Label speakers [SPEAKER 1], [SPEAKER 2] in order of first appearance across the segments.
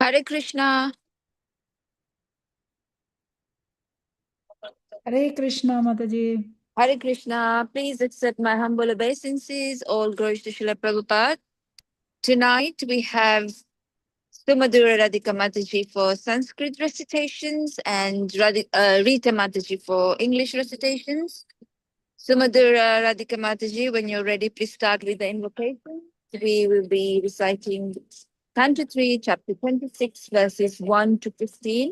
[SPEAKER 1] Hare Krishna.
[SPEAKER 2] Hare Krishna, Mataji.
[SPEAKER 1] Hare Krishna. Please accept my humble obeisances. All glories to Srila Prabhupada. Tonight we have Sumadura Radhika Mataji for Sanskrit recitations and Rita Mataji for English recitations. Sumadura Radhika Mataji, when you're ready, please start with the invocation. We will be reciting Canto 3, Chapter 26, verses 1 to 15.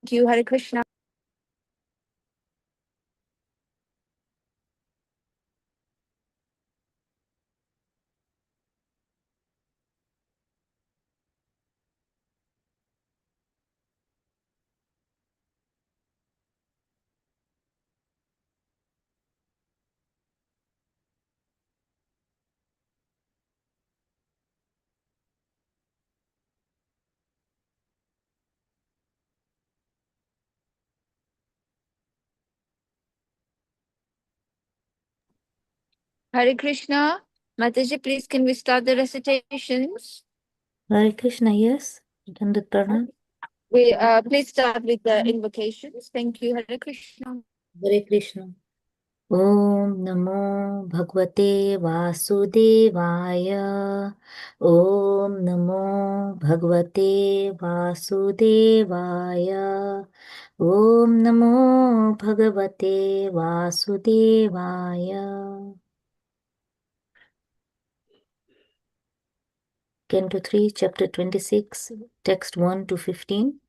[SPEAKER 1] Thank you, Hare Krishna. Hare Krishna. Mataji, please can we start the recitations?
[SPEAKER 3] Hare Krishna, yes. Pandit Pranam.
[SPEAKER 1] We please start with the invocations. Thank you, Hare Krishna.
[SPEAKER 3] Hare Krishna. Om Namo Bhagavate Vasudevaya. Om Namo Bhagavate Vasudevaya. Om Namo Bhagavate Vasudevaya. Canto 3, Chapter 26, Text 1 to 15.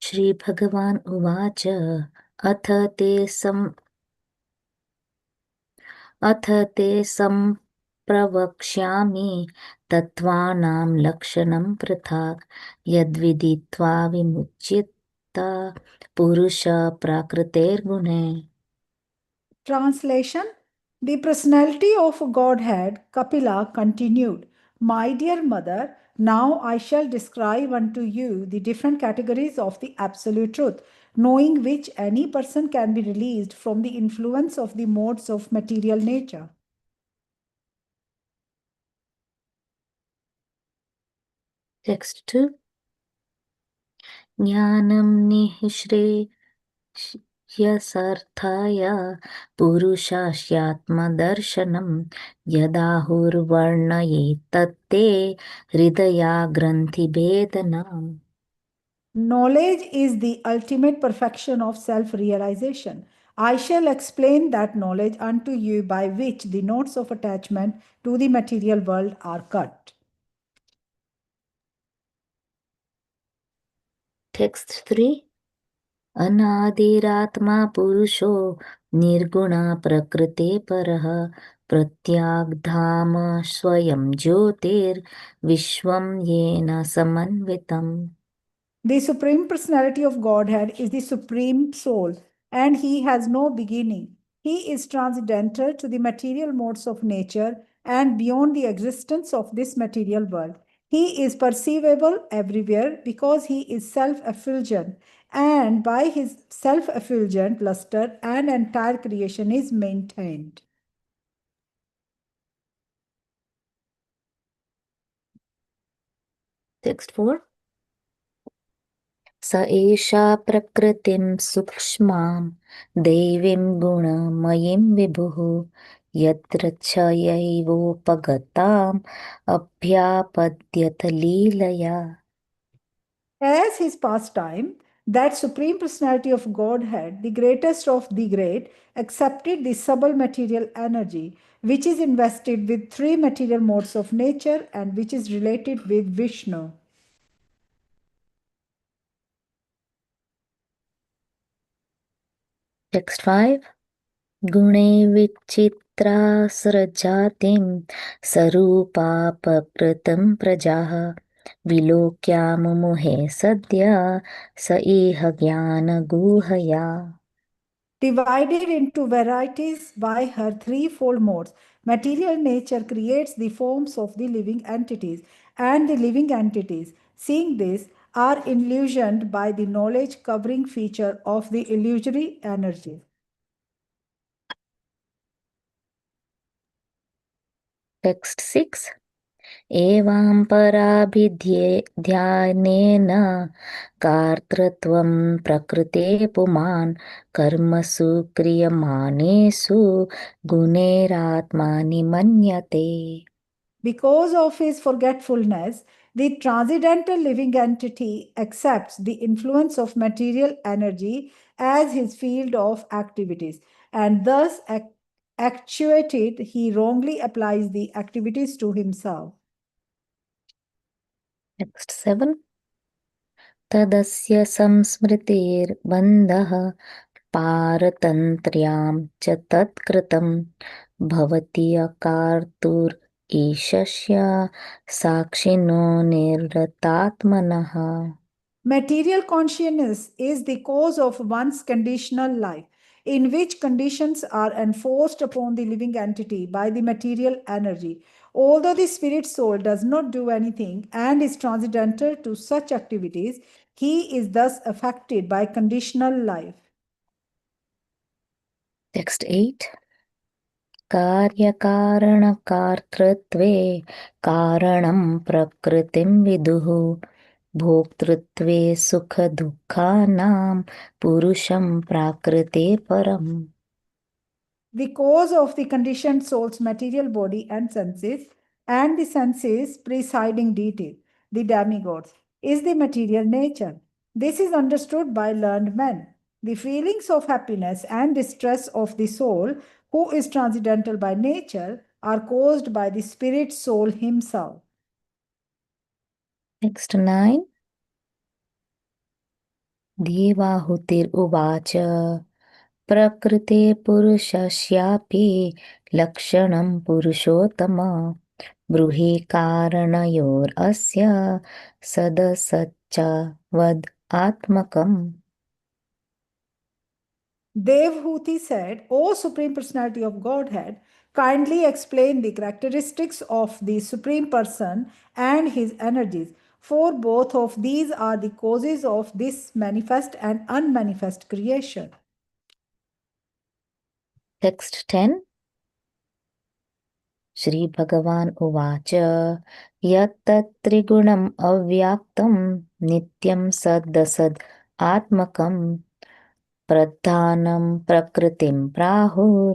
[SPEAKER 3] Shri Bhagavan Uvacha अथ ते सम्प्रवक्ष्यामि तत्त्वानां लक्षणं पृथक् यद्विदित्वा विमुच्यत पुरुष प्राकृतेर्गुणे.
[SPEAKER 2] Translation. The personality of Godhead, Kapila, continued, My dear mother, now I shall describe unto you the different categories of the Absolute Truth, knowing which any person can be released from the influence of the modes of material nature.
[SPEAKER 3] Text 2. Jnanam निःश्रेयसर्थाय पुरुषस्यात्मदर्शनं यदाहुर्वर्णयेत्तत्ते हृदयाग्रन्थिभेदनम्.
[SPEAKER 2] Knowledge is the ultimate perfection of self realization. I shall explain that knowledge unto you by which the knots of attachment to the material world are cut.
[SPEAKER 3] Text 3. अनादिरात्मा पुरुषो निर्गुणा प्रकृते परः प्रत्याग्धाम स्वयं ज्योतिर्विश्वं येन समन्वितम्.
[SPEAKER 2] The Supreme Personality of Godhead is the Supreme Soul, and He has no beginning. He is transcendental to the material modes of nature and beyond the existence of this material world. He is perceivable everywhere because He is self effulgent, and by His self effulgent luster, an entire creation is maintained.
[SPEAKER 3] Text 4. स एषा प्रकृतिं सूक्ष्मां दैवीं गुणमयीं विभुः यत्र क्षयैवोपगताम् अभ्यापद्यत लीलया.
[SPEAKER 2] As his pastime, that Supreme Personality of Godhead, the greatest of the great, accepted the subtle material energy, which is invested with three material modes of nature and which is related with Vishnu.
[SPEAKER 3] Text 5. गुणे विचित्रा स्रजातिं सरूपापकृतं प्रजाः विलोक्या मुमुहे सद्य स इह ज्ञानगुहया.
[SPEAKER 2] Divided into varieties by her threefold modes, material nature creates the forms of the living entities, and the living entities, seeing this, are illusioned by the knowledge covering feature of the illusory energy.
[SPEAKER 3] Text 6. एवां पराभिध्यानेन कर्तृत्वं प्रकृते पुमान् कर्मसु क्रियमाणेषु गुणैरात्मानि मन्यते.
[SPEAKER 2] Because of his forgetfulness, the transcendental living entity accepts the influence of material energy as his field of activities, and thus actuated, he wrongly applies the activities to himself.
[SPEAKER 3] Text 7. तदस्य संस्मृतिर्बन्धः पारतन्त्र्यां च तत्कृतं भवति अकार्तुरीशस्य साक्षिणो निरतात्मनः.
[SPEAKER 2] Material consciousness is the cause of one's conditional life, in which conditions are enforced upon the living entity by the material energy. Although the spirit soul does not do anything and is transcendental to such activities, he is thus affected by conditional life.
[SPEAKER 3] Text 8. कार्यकारणकर्तृत्वे कारणं प्रकृतिं विदुः भोक्तृत्वे सुखदुःखानां पुरुषं प्राकृते परम्.
[SPEAKER 2] The cause of the conditioned soul's material body and the senses presiding deity, the demigods, is the material nature. This is understood by learned men. The feelings of happiness and distress of the soul, who is transcendental by nature, are caused by the spirit soul himself.
[SPEAKER 3] Text 9. देवाहुतिरुवाच प्रकृते पुरुषस्यापि लक्षणं पुरुषोत्तम ब्रूहि कारणयोरस्य सदसच्च वद आत्मकम्.
[SPEAKER 2] Devhuti said, O Supreme Personality of Godhead, kindly explain the characteristics of the Supreme Person and his energies, for both of these are the causes of this manifest and unmanifest creation.
[SPEAKER 3] Text 10. Shri Bhagavan Uvacha Yattatriguణम् अव्याक्तं नित्यं सदसद आत्मकं प्रधानं प्रकृतिं प्राहुर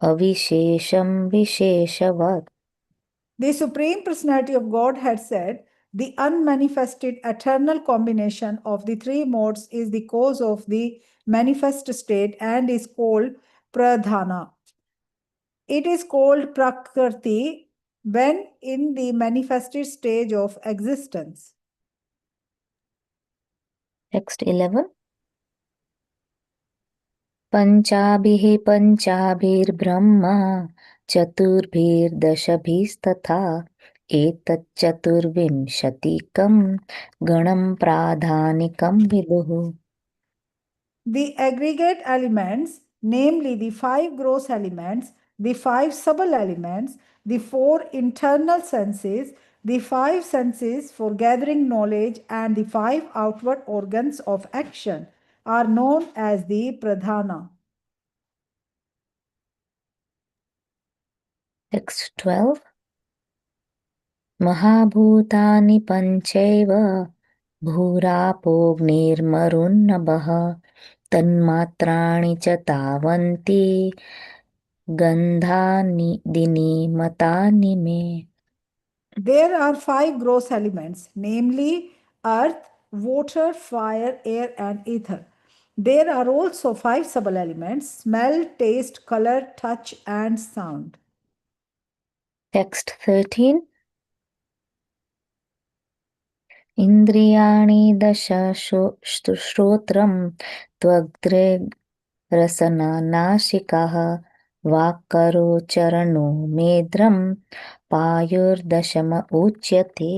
[SPEAKER 3] अविशेषं विशेषवत्.
[SPEAKER 2] The Supreme Personality of Godhead said, the unmanifested eternal combination of the three modes is the cause of the manifest state and is called pradhana. It is called prakriti when in the manifested stage of existence.
[SPEAKER 3] Text 11. पञ्चाभिः पञ्चाभिर्ब्रह्मा चतुर्भिर्दशभिस्तथा एतच्चतुर्विंशतिकं गणं प्राधानिकं विदुः.
[SPEAKER 2] The aggregate elements, namely the five gross elements, the five subtle elements, the four internal senses, the five senses for gathering knowledge, and the five outward organs of action, are known as the pradhana.
[SPEAKER 3] Text 12. महाभूतानि पञ्चैव भूरापोऽग्निर्मरुन्नभः तन्मात्राणि च तावन्ति गन्धानि दिनि मतानि मे.
[SPEAKER 2] There are five gross elements, namely earth, water, fire, air, and ether. There are also five subtle elements, smell, taste, color, touch, and sound.
[SPEAKER 3] Text 13. इन्द्रियाणि दश श्रोत्रं त्वग्रसननासिकाः वाक्करोच्चरणो मेद्रं पायुर्दशम उच्यते.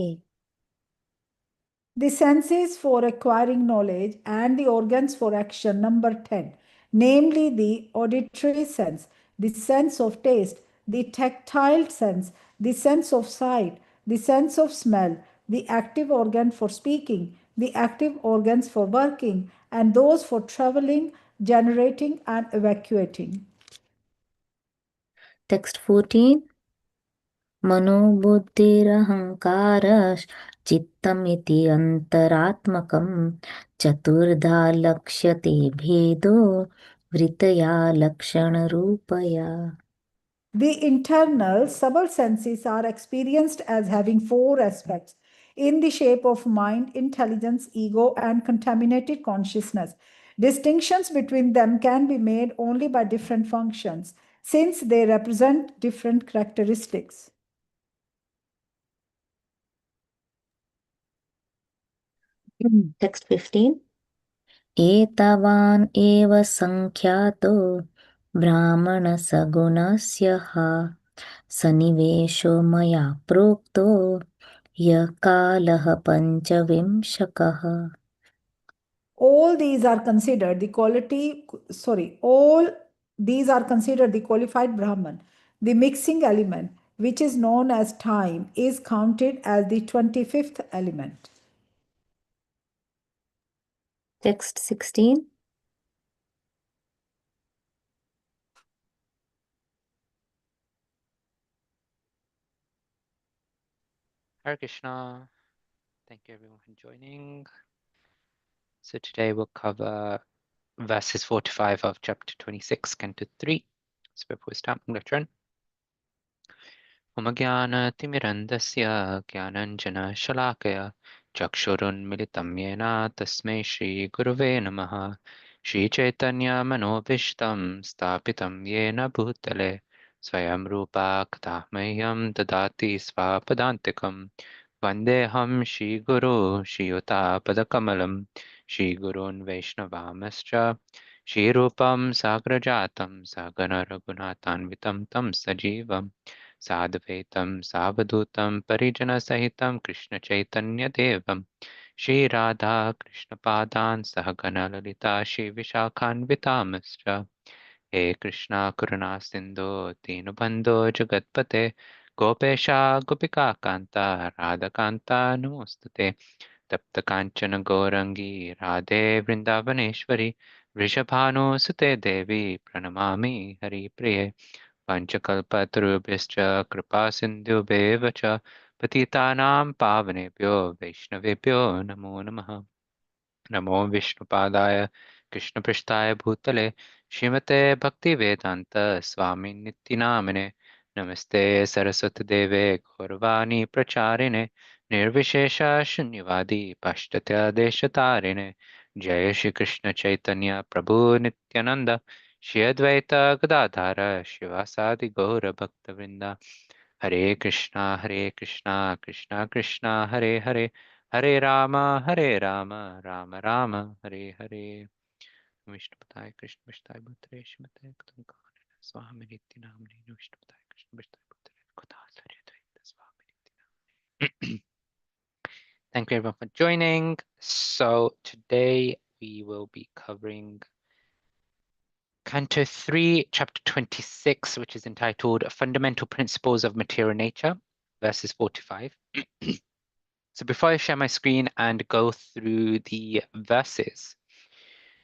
[SPEAKER 2] The senses for acquiring knowledge and the organs for action, number 10. namely the auditory sense, the sense of taste, the tactile sense, the sense of sight, the sense of smell, the active organ for speaking, the active organs for working, and those for traveling, generating, and evacuating.
[SPEAKER 3] Text 14. मनोबुद्धिरहङ्कारश् चित्तमिति अन्तरात्मकं चतुर्धा लक्ष्यते भेदो वृत्तया लक्षणरूपया.
[SPEAKER 2] The internal subtle senses are experienced as having four aspects in the shape of mind, intelligence, ego, and contaminated consciousness. Distinctions between them can be made only by different functions, since they represent different characteristics.
[SPEAKER 3] Text 15. एतावान् एव सङ्ख्यातो ब्राह्मणसगुणस्य सन्निवेशो मया प्रोक्तो यः कालः पञ्चविंशकः.
[SPEAKER 2] All these are considered the qualified Brahman. The mixing element, which is known as time, is counted as the 25th element.
[SPEAKER 3] Text 16.
[SPEAKER 4] Hare Krishna. Thank you everyone for joining. So today we'll cover verses 4 to 5 of chapter 26, canto 3. So before we start, I'm going to turn. Omagyanatimirandasya Gyananjana-shalakaya Chakshurunmilitam yena Tasmai Shri Guruve Namaha Shri Chaitanya Manobishtam Stapitam yena Bhutale Swayam Rupa Katahmayam Dadati Svapadantikam Vandeham Shri Guru Shri Yuta Padakamalam Shri Gurun Vaishnavamascha Shri Rupam Sagrajatam Sagana Raghunathanvitam Tam Sajivam Sadhvaitam Savadhutam Parijana Sahitam Krishna Chaitanya Devam Shri Radha Krishna Padan Sahagana Lalita Shri Vishakhanvitamascha He Krishna Karuna Sindhu Dinubandhu Jagatpate Gopesha Gopika Kanta Radha Kanta Namostate Tapta Kanchana Gourangi Radhe Vrindavaneshwari Vrishabhanu Sute Devi Pranamami Hari Priye Panchakalpatarubhyascha Kripa Sindhubheva cha Patitanam Pavanebhyo Vaishnavebhyo Namo Namaha Namo Vishnupadaya Krishna Prishtaya Bhutale Shrimate Bhakti Vedanta Swami Nityanamine Namaste Saraswati Deve Gaurvani Pracharine Nirvishesha Shunyavadi Pashtatya Deshatarine Jaya Shri Krishna Chaitanya Prabhu Nityananda Shri Advaita Gadadhara Shivasadi Gaura Bhaktavrinda Hare Krishna Krishna Krishna Hare Hare Hare Rama Rama Rama Hare Hare Vishnu Padaya Krishna Vishtai Bhutare Shimate Katankan Swami Nityanamani Vishnu Padaya Krishna Vishtai Bhutare Kodasari Advaita Swami Nityanamani. Thank you everyone for joining. So today we will be covering Canto 3, Chapter 26, which is entitled Fundamental Principles of Material Nature, verses 4 to 5. So before I share my screen and go through the verses,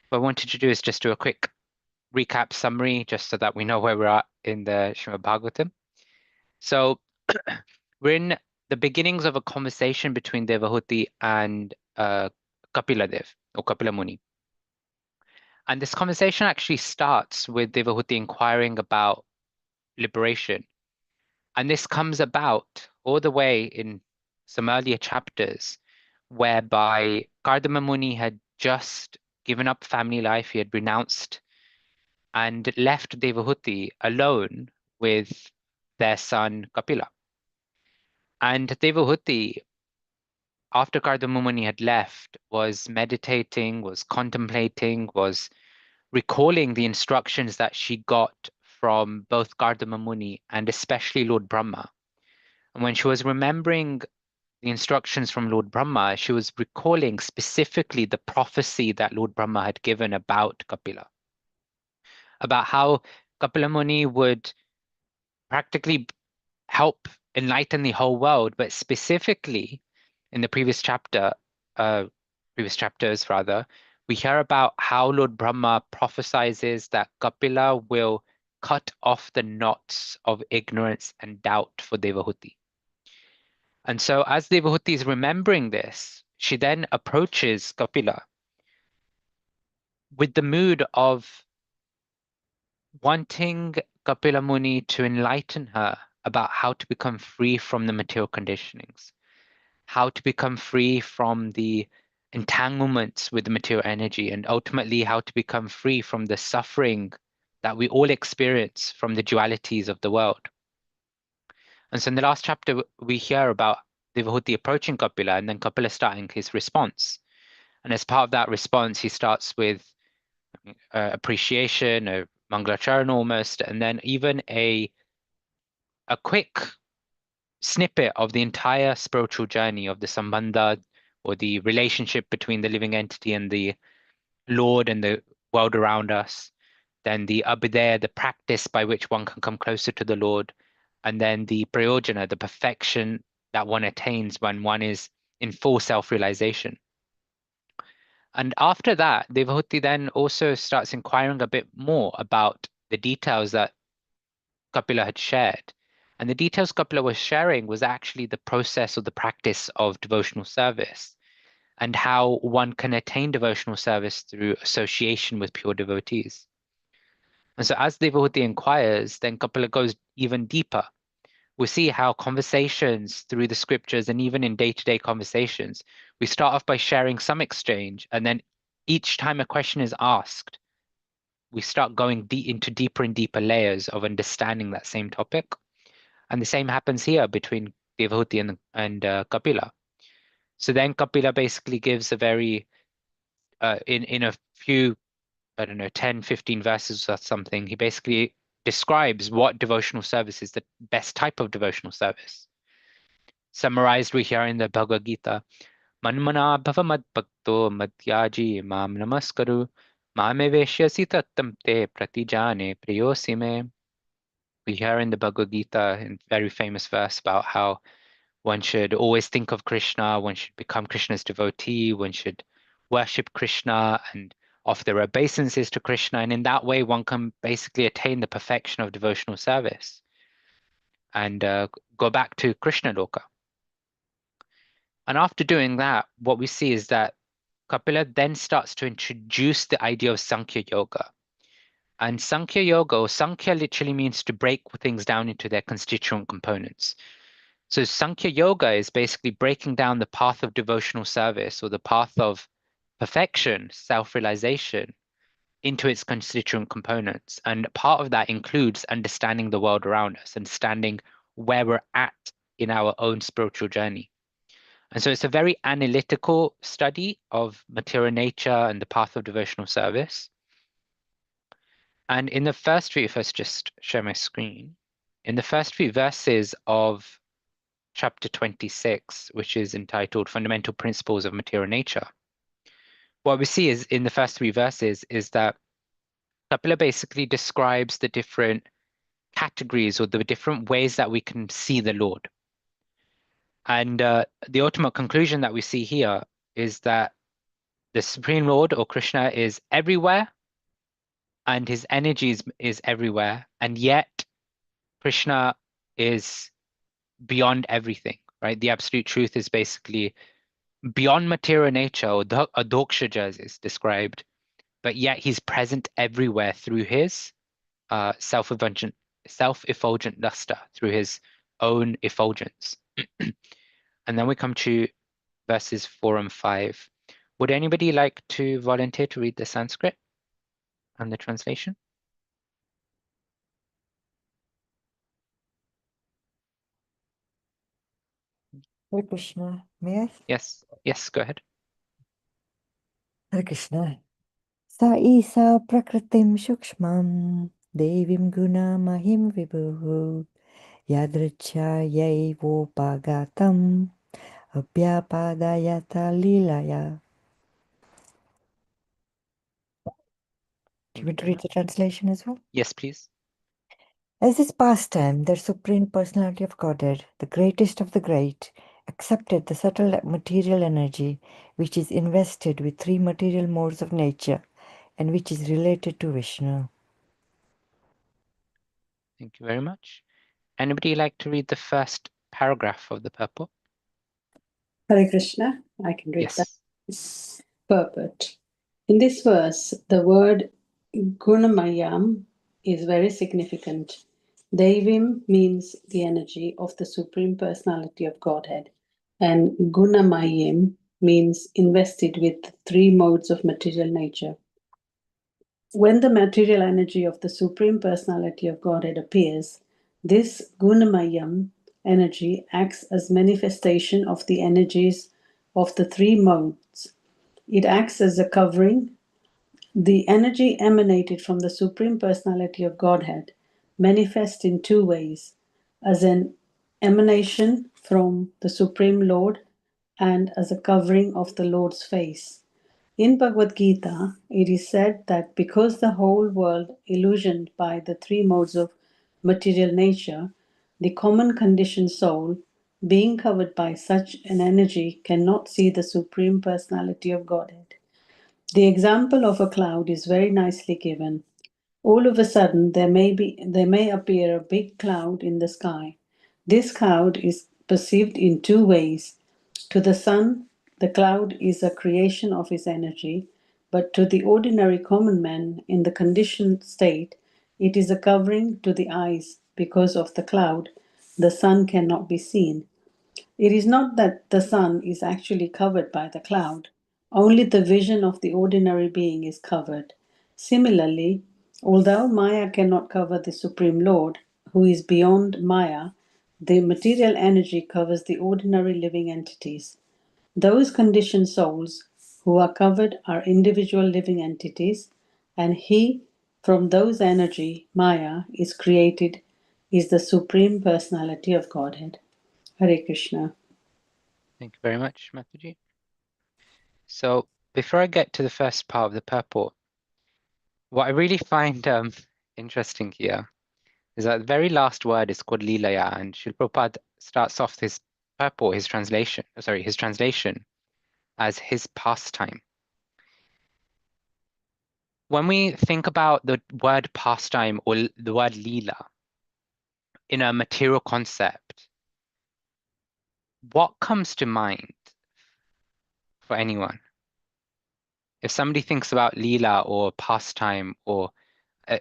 [SPEAKER 4] what I wanted to do is just do a quick recap summary, just so that we know where we're at in the Srimad Bhagavatam. So we're in the beginnings of a conversation between Devahuti and Kapila or Kapila Muni. And this conversation actually starts with Devahuti inquiring about liberation. And this comes about all the way in some earlier chapters, whereby Kardama Muni had just given up family life. He had renounced and left Devahuti alone with their son Kapila. And Devahuti, after Kardama Muni had left, was meditating, was contemplating, was recalling the instructions that she got from both Kardama Muni and especially Lord Brahma. And when she was remembering the instructions from Lord Brahma, she was recalling specifically the prophecy that Lord Brahma had given about Kapila. about how Kapila Muni would practically help enlighten the whole world, but specifically in the previous chapters rather, we hear about how Lord Brahma prophesizes that Kapila will cut off the knots of ignorance and doubt for Devahuti. And so as Devahuti is remembering this, she then approaches Kapila with the mood of wanting Kapila Muni to enlighten her about how to become free from the material conditionings, how to become free from the entanglements with the material energy, and ultimately how to become free from the suffering that we all experience from the dualities of the world. And so in the last chapter, we hear about Devahuti approaching Kapila and then Kapila starting his response. And as part of that response, he starts with appreciation, a Mangalacharan almost, and then even a quick snippet of the entire spiritual journey of the Sambandha, or the relationship between the living entity and the Lord and the world around us, then the abhidaya, the practice by which one can come closer to the Lord, and then the prayojana, the perfection that one attains when one is in full self-realization. And after that, Devahuti then also starts inquiring a bit more about the details that Kapila had shared. And the details Kapila was sharing was actually the process or the practice of devotional service, and how one can attain devotional service through association with pure devotees. And so as Devahuti inquires, then Kapila goes even deeper. We see how conversations through the scriptures and even in day-to-day conversations, we start off by sharing some exchange, and then each time a question is asked, we start going into deeper and deeper layers of understanding that same topic. And the same happens here between Devahuti and Kapila. So then Kapila basically gives a very, in a few, I don't know, 10, 15 verses or something, he basically describes what devotional service is the best type of devotional service. Summarized we hear in the Bhagavad Gita, Manmana bhava mad bhakto madhyaji mam namaskaru mame veshyasi tattam te pratijane priyosime. We hear in the Bhagavad Gita, in very famous verse, about how one should always think of Krishna, one should become Krishna's devotee, one should worship Krishna and offer their obeisances to Krishna. And in that way, one can basically attain the perfection of devotional service and go back to Krishna Loka. And after doing that, what we see is that Kapila then starts to introduce the idea of Sankhya Yoga. And Sankhya Yoga, or Sankhya literally means to break things down into their constituent components. So Sankhya Yoga is basically breaking down the path of devotional service, or the path of perfection, self-realization, into its constituent components. And part of that includes understanding the world around us, understanding where we're at in our own spiritual journey. And so it's a very analytical study of material nature and the path of devotional service. And in the first few, if I just share my screen, in the first few verses of chapter 26, which is entitled Fundamental Principles of Material Nature, what we see is in the first three verses is that Kapila basically describes the different categories or the different ways that we can see the Lord. And the ultimate conclusion that we see here is that the Supreme Lord, or Krishna, is everywhere, and his energy is everywhere, and yet Krishna is beyond everything, right? The absolute truth is basically beyond material nature, or adokshaja as is described, but yet he's present everywhere through his self-effulgent dasta, through his own effulgence. And then we come to verses 4 and 5. Would anybody like to volunteer to read the Sanskrit and the translation?
[SPEAKER 5] Hare Krishna, may I?
[SPEAKER 4] Yes, go ahead.
[SPEAKER 5] Hare Krishna. Sa isa prakritim shukshmam devim guna mahim vibhu yadricha yaivo bhagatam abhyapadayata lilaya. Do you want to read the translation as well?
[SPEAKER 4] Yes, please.
[SPEAKER 5] As this pastime, the Supreme Personality of Godhead, the greatest of the great, accepted the subtle material energy which is invested with three material modes of nature and which is related to Vishnu.
[SPEAKER 4] Thank you very much. Anybody like to read the first paragraph of the purport?
[SPEAKER 6] Hare Krishna, I can read that.
[SPEAKER 4] Yes.
[SPEAKER 6] Purport. In this verse, the word Gunamayam is very significant. Devim means the energy of the Supreme Personality of Godhead, and Gunamayim means invested with three modes of material nature. When the material energy of the Supreme Personality of Godhead appears, this Gunamayam energy acts as manifestation of the energies of the three modes. It acts as a covering. The energy emanated from the Supreme Personality of Godhead manifests in two ways: as an emanation from the Supreme Lord and as a covering of the Lord's face. In Bhagavad Gita, it is said that because the whole world illusioned by the three modes of material nature, the common conditioned soul, being covered by such an energy, cannot see the Supreme Personality of Godhead. The example of a cloud is very nicely given. All of a sudden, there may appear a big cloud in the sky. This cloud is perceived in two ways. To the sun, the cloud is a creation of his energy, but to the ordinary common man in the conditioned state, it is a covering to the eyes. Because of the cloud, the sun cannot be seen. It is not that the sun is actually covered by the cloud, only the vision of the ordinary being is covered. Similarly, although Maya cannot cover the Supreme Lord, who is beyond Maya, the material energy covers the ordinary living entities. Those conditioned souls who are covered are individual living entities, and he from those energy, Maya, is created, is the Supreme Personality of Godhead. Hare Krishna.
[SPEAKER 4] Thank you very much, Mataji. So before I get to the first part of the purport, what I really find interesting here is that the very last word is called Leelaya, and Srila Prabhupada starts off his purport, his translation as his pastime. When we think about the word pastime or the word Leela in a material concept, what comes to mind for anyone? If somebody thinks about Leela or pastime, or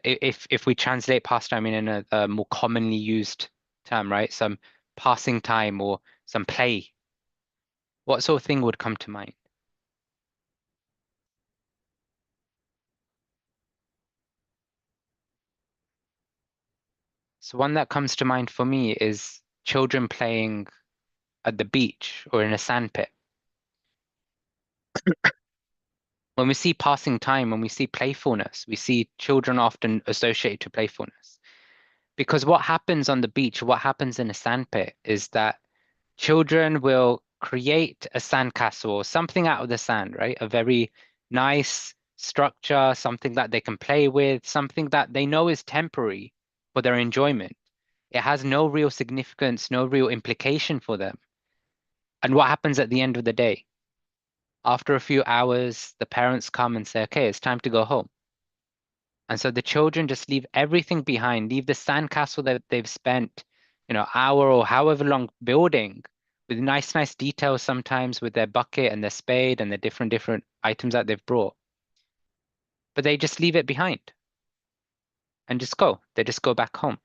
[SPEAKER 4] if we translate pastime in a more commonly used term, right? Some passing time or some play, what sort of thing would come to mind? So one that comes to mind for me is children playing at the beach or in a sandpit. When we see passing time, when we see playfulness, we see children often associated to playfulness. Because what happens on the beach, what happens in a sandpit is that children will create a sandcastle or something out of the sand, right? A very nice structure, something that they can play with, something that they know is temporary for their enjoyment. It has no real significance, no real implication for them. And what happens at the end of the day? After a few hours, the parents come and say, okay, it's time to go home. And so the children just leave everything behind, leave the sandcastle that they've spent, hour or however long building with nice details sometimes with their bucket and their spade and the different items that they've brought. But they just leave it behind and just go. They just go back home.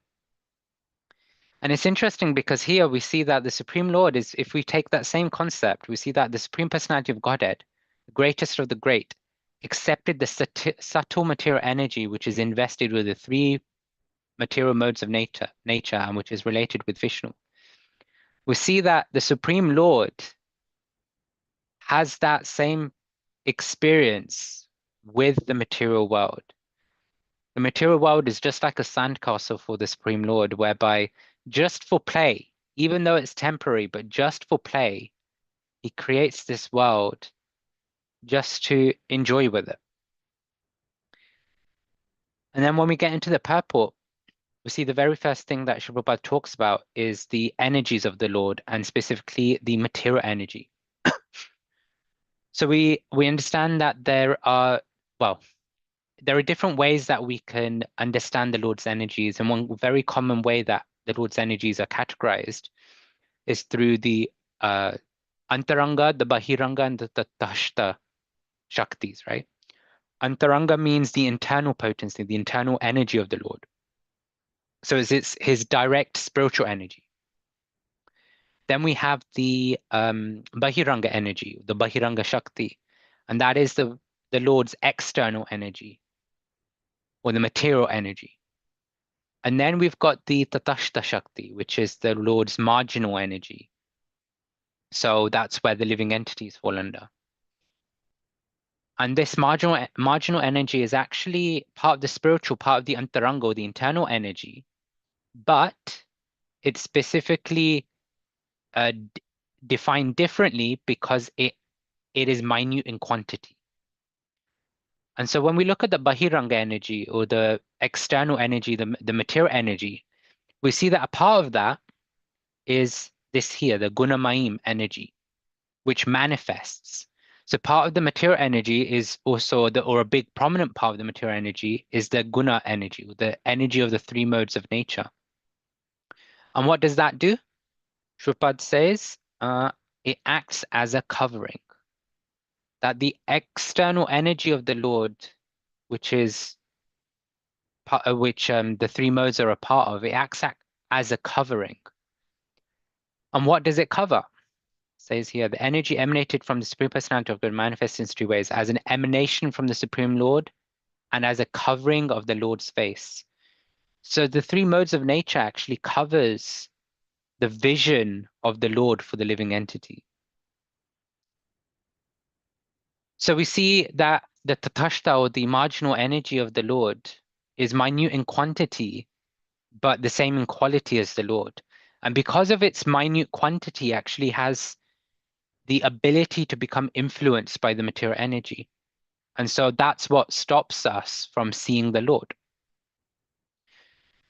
[SPEAKER 4] And it's interesting because here we see that the Supreme Lord is, if we take that same concept, we see that the Supreme Personality of Godhead, the greatest of the great, accepted the subtle material energy which is invested with the three material modes of nature and which is related with Vishnu. We see that the Supreme Lord has that same experience with the material world. The material world is just like a sandcastle for the Supreme Lord, whereby just for play, even though it's temporary, but just for play, he creates this world just to enjoy with it. And then when we get into the purport, we see the very first thing that Sri Prabhupada talks about is the energies of the Lord, and specifically the material energy. So we understand that there are different ways that we can understand the Lord's energies, and one very common way that the Lord's energies are categorized is through the Antaranga, the Bahiranga, and the Tatashta Shaktis, right? Antaranga means the internal potency, the internal energy of the Lord. So it's his direct spiritual energy. Then we have the Bahiranga energy, the Bahiranga Shakti, and that is the Lord's external energy, or the material energy. And then we've got the Tatashta Shakti, which is the Lord's marginal energy. So that's where the living entities fall under. And this marginal energy is actually part of the spiritual, part of the Antaranga, the internal energy, but it's specifically defined differently because it is minute in quantity. And so when we look at the Bahiranga energy, or the external energy, the material energy, we see that a part of that is this here, the Gunamayim energy, which manifests. So part of the material energy is also or a big prominent part of the material energy is the Guna energy, the energy of the three modes of nature. And what does that do? Shripad says it acts as a covering. That the external energy of the Lord, which is the three modes are a part of, it acts as a covering. And what does it cover? It says here, the energy emanated from the Supreme Personality of God manifests in three ways: as an emanation from the Supreme Lord, and as a covering of the Lord's face. So the three modes of nature actually covers the vision of the Lord for the living entity. So we see that the tatashta, or the marginal energy of the Lord, is minute in quantity, but the same in quality as the Lord. And because of its minute quantity, actually has the ability to become influenced by the material energy. And so that's what stops us from seeing the Lord.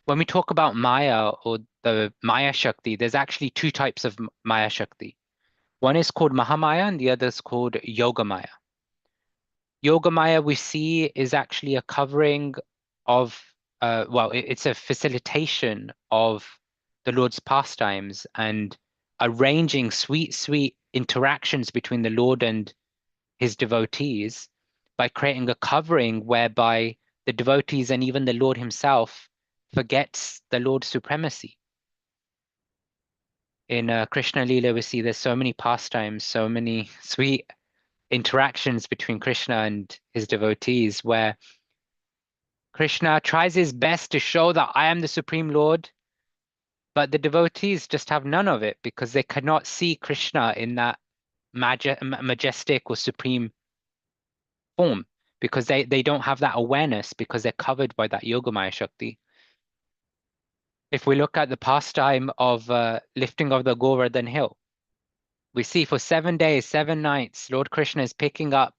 [SPEAKER 4] When we talk about Maya, or the Maya Shakti, there's actually two types of Maya Shakti. One is called Mahamaya, and the other is called Yogamaya. Yogamaya, we see, is actually a covering of, it's a facilitation of the Lord's pastimes and arranging sweet, sweet interactions between the Lord and his devotees by creating a covering whereby the devotees and even the Lord himself forgets the Lord's supremacy. In Krishna Lila, we see there's so many pastimes, so many sweet interactions between Krishna and his devotees, where Krishna tries his best to show that I am the Supreme Lord, but the devotees just have none of it because they cannot see Krishna in that majestic or supreme form, because they don't have that awareness, because they're covered by that Yogamaya Shakti. If we look at the pastime of lifting of the Govardhan hill, we see for 7 days, 7 nights, Lord Krishna is picking up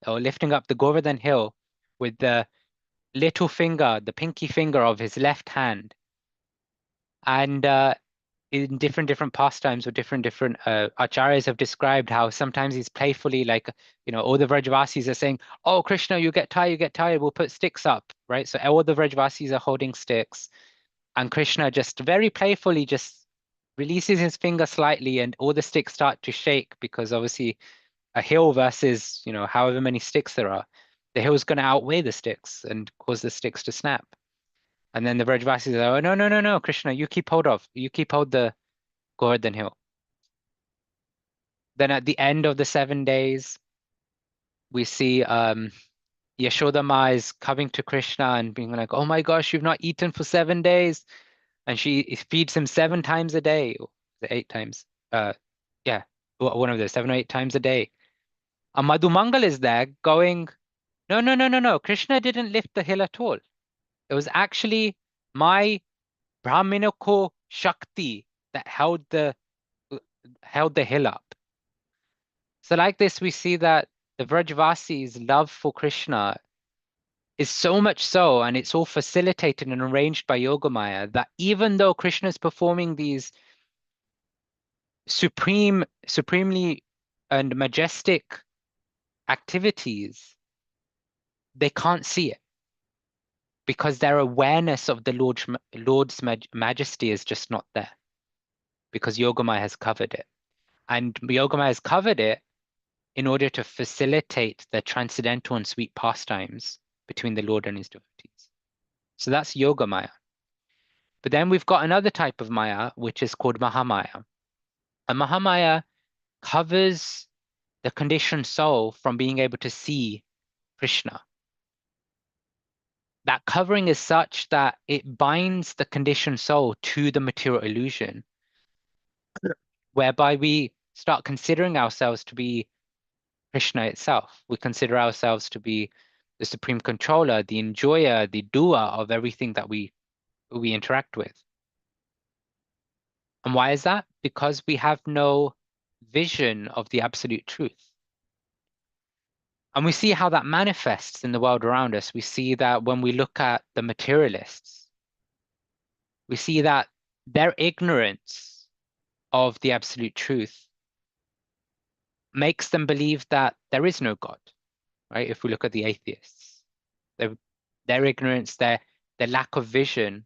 [SPEAKER 4] or lifting up the Govardhan hill with the little finger, the pinky finger of his left hand. And in different pastimes, or different acharyas have described how sometimes he's playfully, like, all the Vrajavasis are saying, oh, Krishna, you get tired, we'll put sticks up, right? So all the Vrajavasis are holding sticks, and Krishna just very playfully just releases his finger slightly, and all the sticks start to shake, because obviously a hill versus, however many sticks there are, the hill is going to outweigh the sticks and cause the sticks to snap. And then the Vrajavasis are, oh, no, Krishna, you keep hold the Govardhan hill. Then at the end of the 7 days, we see Yashoda Ma is coming to Krishna and being like, oh my gosh, you've not eaten for 7 days. And she feeds him 7 times a day, or 8 times. Yeah, one of those, 7 or 8 times a day. And Madhumangal is there going, no, Krishna didn't lift the hill at all. It was actually my Brahminical Shakti that held the hill up. So like this, we see that the Vrajavasis' love for Krishna is so much so, and it's all facilitated and arranged by Yogamaya, that even though Krishna is performing these supremely and majestic activities, they can't see it because their awareness of the Lord's majesty is just not there, because Yogamaya has covered it. And Yogamaya has covered it in order to facilitate the transcendental and sweet pastimes between the Lord and his devotees. So that's Yogamaya. But then we've got another type of Maya, which is called Mahamaya. And Mahamaya covers the conditioned soul from being able to see Krishna. That covering is such that it binds the conditioned soul to the material illusion, whereby we start considering ourselves to be Krishna itself. We consider ourselves to be the supreme controller, the enjoyer, the doer of everything that we interact with. And why is that? Because we have no vision of the absolute truth. And we see how that manifests in the world around us. We see that when we look at the materialists, we see that their ignorance of the absolute truth makes them believe that there is no God, right? If we look at the atheists, their ignorance, their lack of vision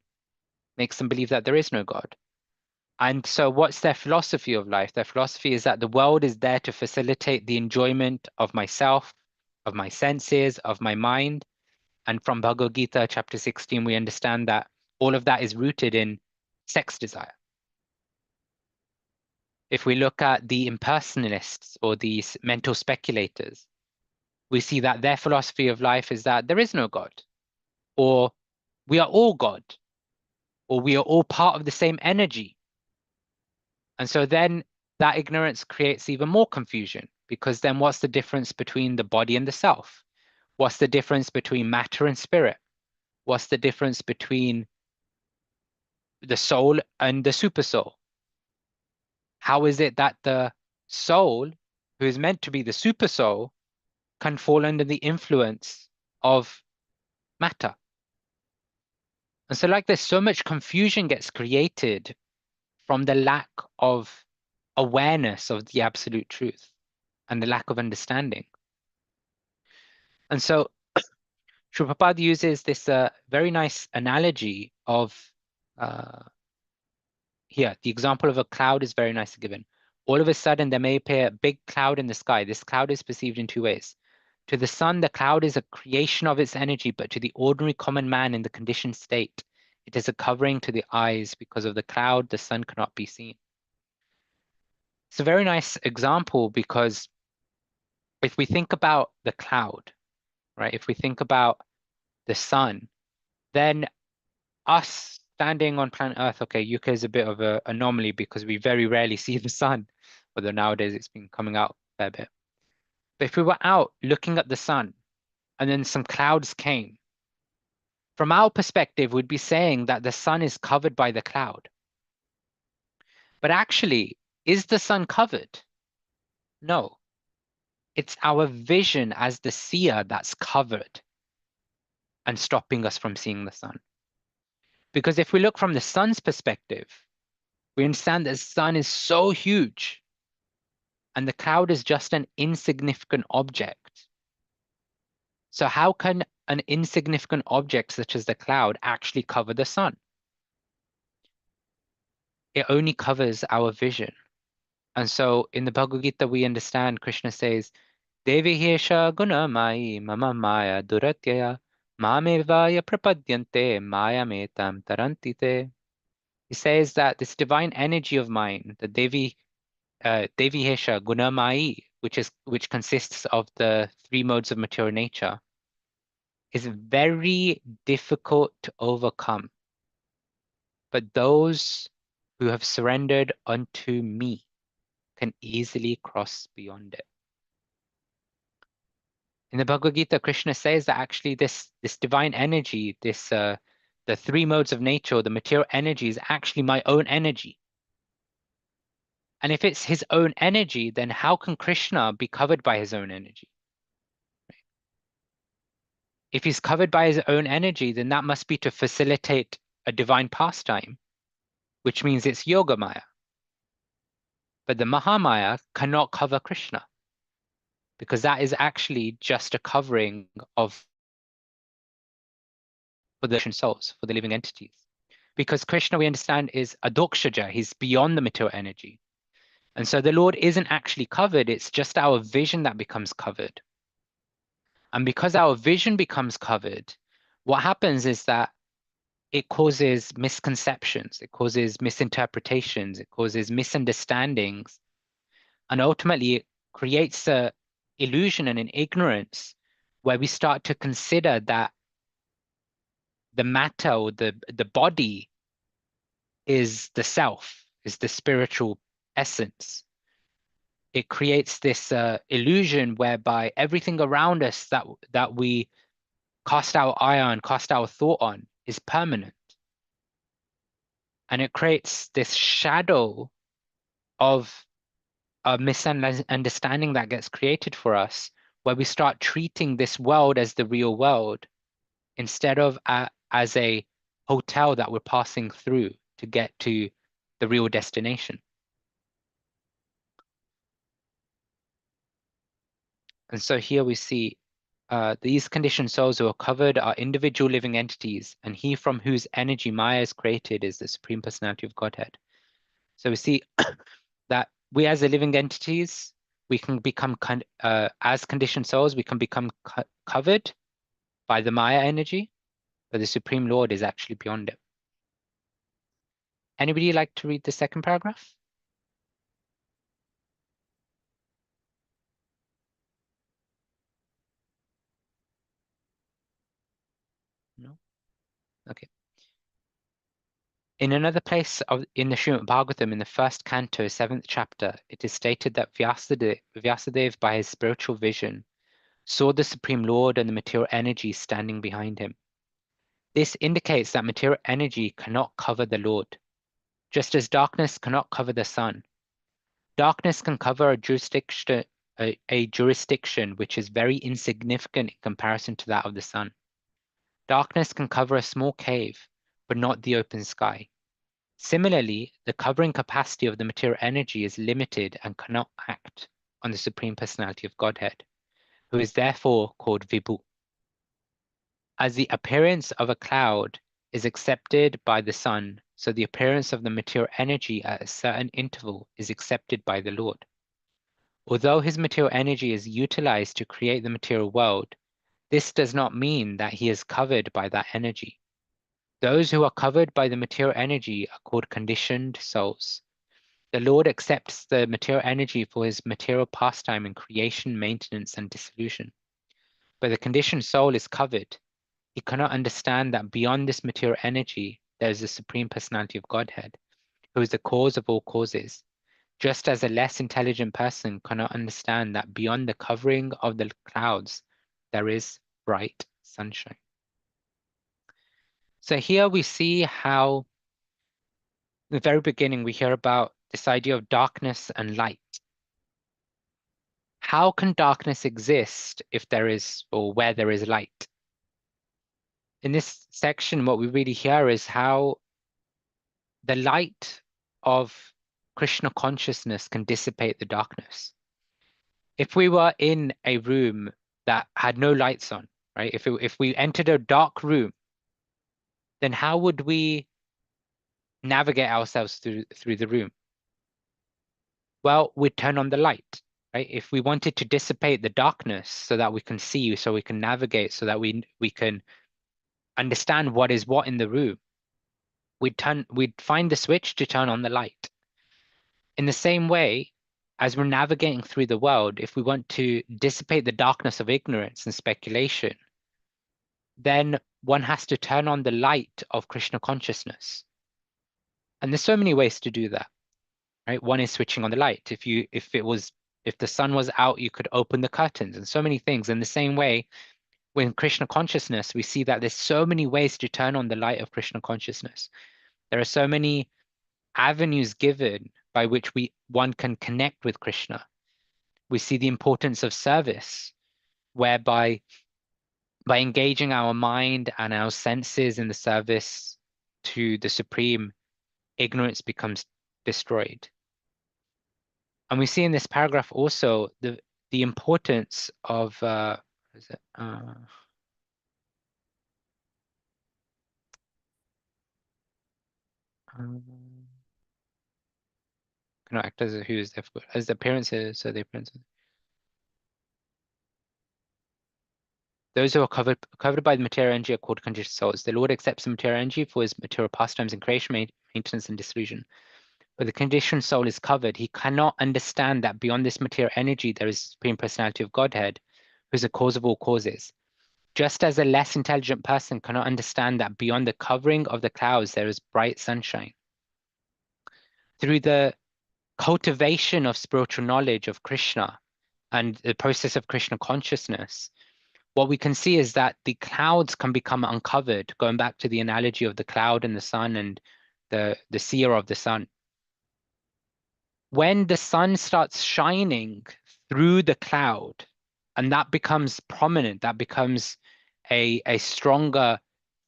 [SPEAKER 4] makes them believe that there is no God. And so what's their philosophy of life? Their philosophy is that the world is there to facilitate the enjoyment of myself, of my senses, of my mind. And from Bhagavad Gita, chapter 16, we understand that all of that is rooted in sex desire. If we look at the impersonalists or these mental speculators, we see that their philosophy of life is that there is no God, or we are all God, or we are all part of the same energy. And so then that ignorance creates even more confusion, because then what's the difference between the body and the self? What's the difference between matter and spirit? What's the difference between the soul and the super soul? How is it that the soul, who is meant to be the super soul, can fall under the influence of matter? And so like this, so much confusion gets created from the lack of awareness of the absolute truth and the lack of understanding. And so Srila Prabhupada uses this very nice analogy of here, the example of a cloud is very nicely given. All of a sudden, there may appear a big cloud in the sky. This cloud is perceived in two ways. To the sun, the cloud is a creation of its energy, but to the ordinary common man in the conditioned state, it is a covering to the eyes. Because of the cloud, the sun cannot be seen. It's a very nice example, because if we think about the cloud, right? If we think about the sun, then us standing on planet Earth, okay, UK is a bit of an anomaly because we very rarely see the sun, although nowadays it's been coming out a fair bit. But if we were out looking at the sun and then some clouds came, from our perspective, we'd be saying that the sun is covered by the cloud. But actually, is the sun covered? No. It's our vision as the seer that's covered and stopping us from seeing the sun. Because if we look from the sun's perspective, we understand that the sun is so huge and the cloud is just an insignificant object. So how can an insignificant object such as the cloud actually cover the sun? It only covers our vision. And so in the Bhagavad Gita, we understand Krishna says, Devi Hesha Gunamai Mama Maya Duratyaya Mamevaya Prapadyante Maya Metam Tarantite. He says that this divine energy of mine, the Devi Hesha Gunamai, which consists of the three modes of material nature, is very difficult to overcome. But those who have surrendered unto me can easily cross beyond it. In the Bhagavad Gita, Krishna says that actually this divine energy, the three modes of nature, the material energy, is actually my own energy. And if it's his own energy, then how can Krishna be covered by his own energy? if he's covered by his own energy, then that must be to facilitate a divine pastime, which means it's Yoga Maya. But the Mahamaya cannot cover Krishna, because that is actually just a covering of for the souls, for the living entities. Because Krishna, we understand, is adokshaja, he's beyond the material energy. And so the Lord isn't actually covered, it's just our vision that becomes covered. And because our vision becomes covered, what happens is that it causes misconceptions, it causes misinterpretations, it causes misunderstandings, and ultimately it creates a illusion and an ignorance where we start to consider that the matter or the body is the self, is the spiritual essence. It creates this illusion whereby everything around us that we cast our eye on, cast our thought on, is permanent. And it creates this shadow of a misunderstanding that gets created for us, where we start treating this world as the real world instead of as a hotel that we're passing through to get to the real destination. And so here we see these conditioned souls who are covered are individual living entities, and he from whose energy Maya is created is the Supreme Personality of Godhead. So we see that we as the living entities, we can become, as conditioned souls, we can become covered by the Maya energy, but the Supreme Lord is actually beyond it. Anybody like to read the second paragraph? No? Okay. In another place in the Srimad Bhagavatam, in the first canto, 7th chapter, it is stated that Vyasadeva, by his spiritual vision, saw the Supreme Lord and the material energy standing behind him. This indicates that material energy cannot cover the Lord, just as darkness cannot cover the sun. Darkness can cover a jurisdiction which is very insignificant in comparison to that of the sun. Darkness can cover a small cave, but not the open sky. Similarly, the covering capacity of the material energy is limited and cannot act on the Supreme Personality of Godhead, who is therefore called Vibhu. As the appearance of a cloud is accepted by the sun, so the appearance of the material energy at a certain interval is accepted by the Lord. Although his material energy is utilized to create the material world, this does not mean that he is covered by that energy. Those who are covered by the material energy are called conditioned souls. The Lord accepts the material energy for his material pastime in creation, maintenance, and dissolution. But the conditioned soul is covered. He cannot understand that beyond this material energy, there is the Supreme Personality of Godhead, who is the cause of all causes. Just as a less intelligent person cannot understand that beyond the covering of the clouds, there is bright sunshine. So here we see how, in the very beginning, we hear about this idea of darkness and light. How can darkness exist if there is, or where there is light? In this section, what we really hear is how the light of Krishna consciousness can dissipate the darkness. If we were in a room that had no lights on, right? If we entered a dark room, then how would we navigate ourselves through the room? Well, we'd turn on the light, right? If we wanted to dissipate the darkness so that we can see, so we can navigate, so that we can understand what is what in the room, we'd find the switch to turn on the light. In the same way, as we're navigating through the world, if we want to dissipate the darkness of ignorance and speculation, then one has to turn on the light of Krishna consciousness. And there's so many ways to do that, right? One is switching on the light. If the sun was out, you could open the curtains, and so many things. In the same way, with Krishna consciousness, we see that there's so many ways to turn on the light of Krishna consciousness. There are so many avenues given by which one can connect with Krishna. We see the importance of service, whereby by engaging our mind and our senses in the service to the Supreme, ignorance becomes destroyed. And we see in this paragraph also the importance of what is it? Cannot act as who is difficult as the appearances, so the appearances. Those who are covered by the material energy are called conditioned souls. The Lord accepts the material energy for his material pastimes in creation, maintenance, and disillusion. But the conditioned soul is covered. He cannot understand that beyond this material energy there is the Supreme Personality of Godhead, who is the cause of all causes. Just as a less intelligent person cannot understand that beyond the covering of the clouds there is bright sunshine. Through the cultivation of spiritual knowledge of Krishna and the process of Krishna consciousness, what we can see is that the clouds can become uncovered, going back to the analogy of the cloud and the sun and the seer of the sun. When the sun starts shining through the cloud, and that becomes prominent, that becomes a stronger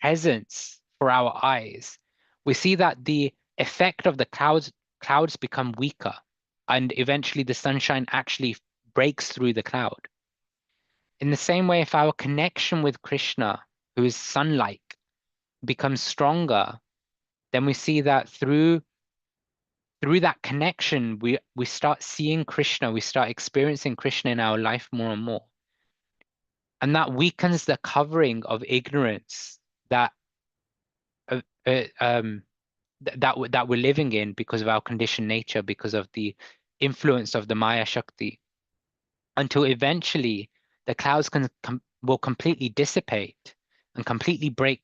[SPEAKER 4] presence for our eyes, we see that the effect of the clouds become weaker, and eventually the sunshine actually breaks through the cloud. In the same way, if our connection with Krishna, who is sun-like, becomes stronger, then we see that through that connection, we start seeing Krishna, we start experiencing Krishna in our life more and more. And that weakens the covering of ignorance that that we're living in because of our conditioned nature, because of the influence of the Maya Shakti, until eventually the clouds will completely dissipate and completely break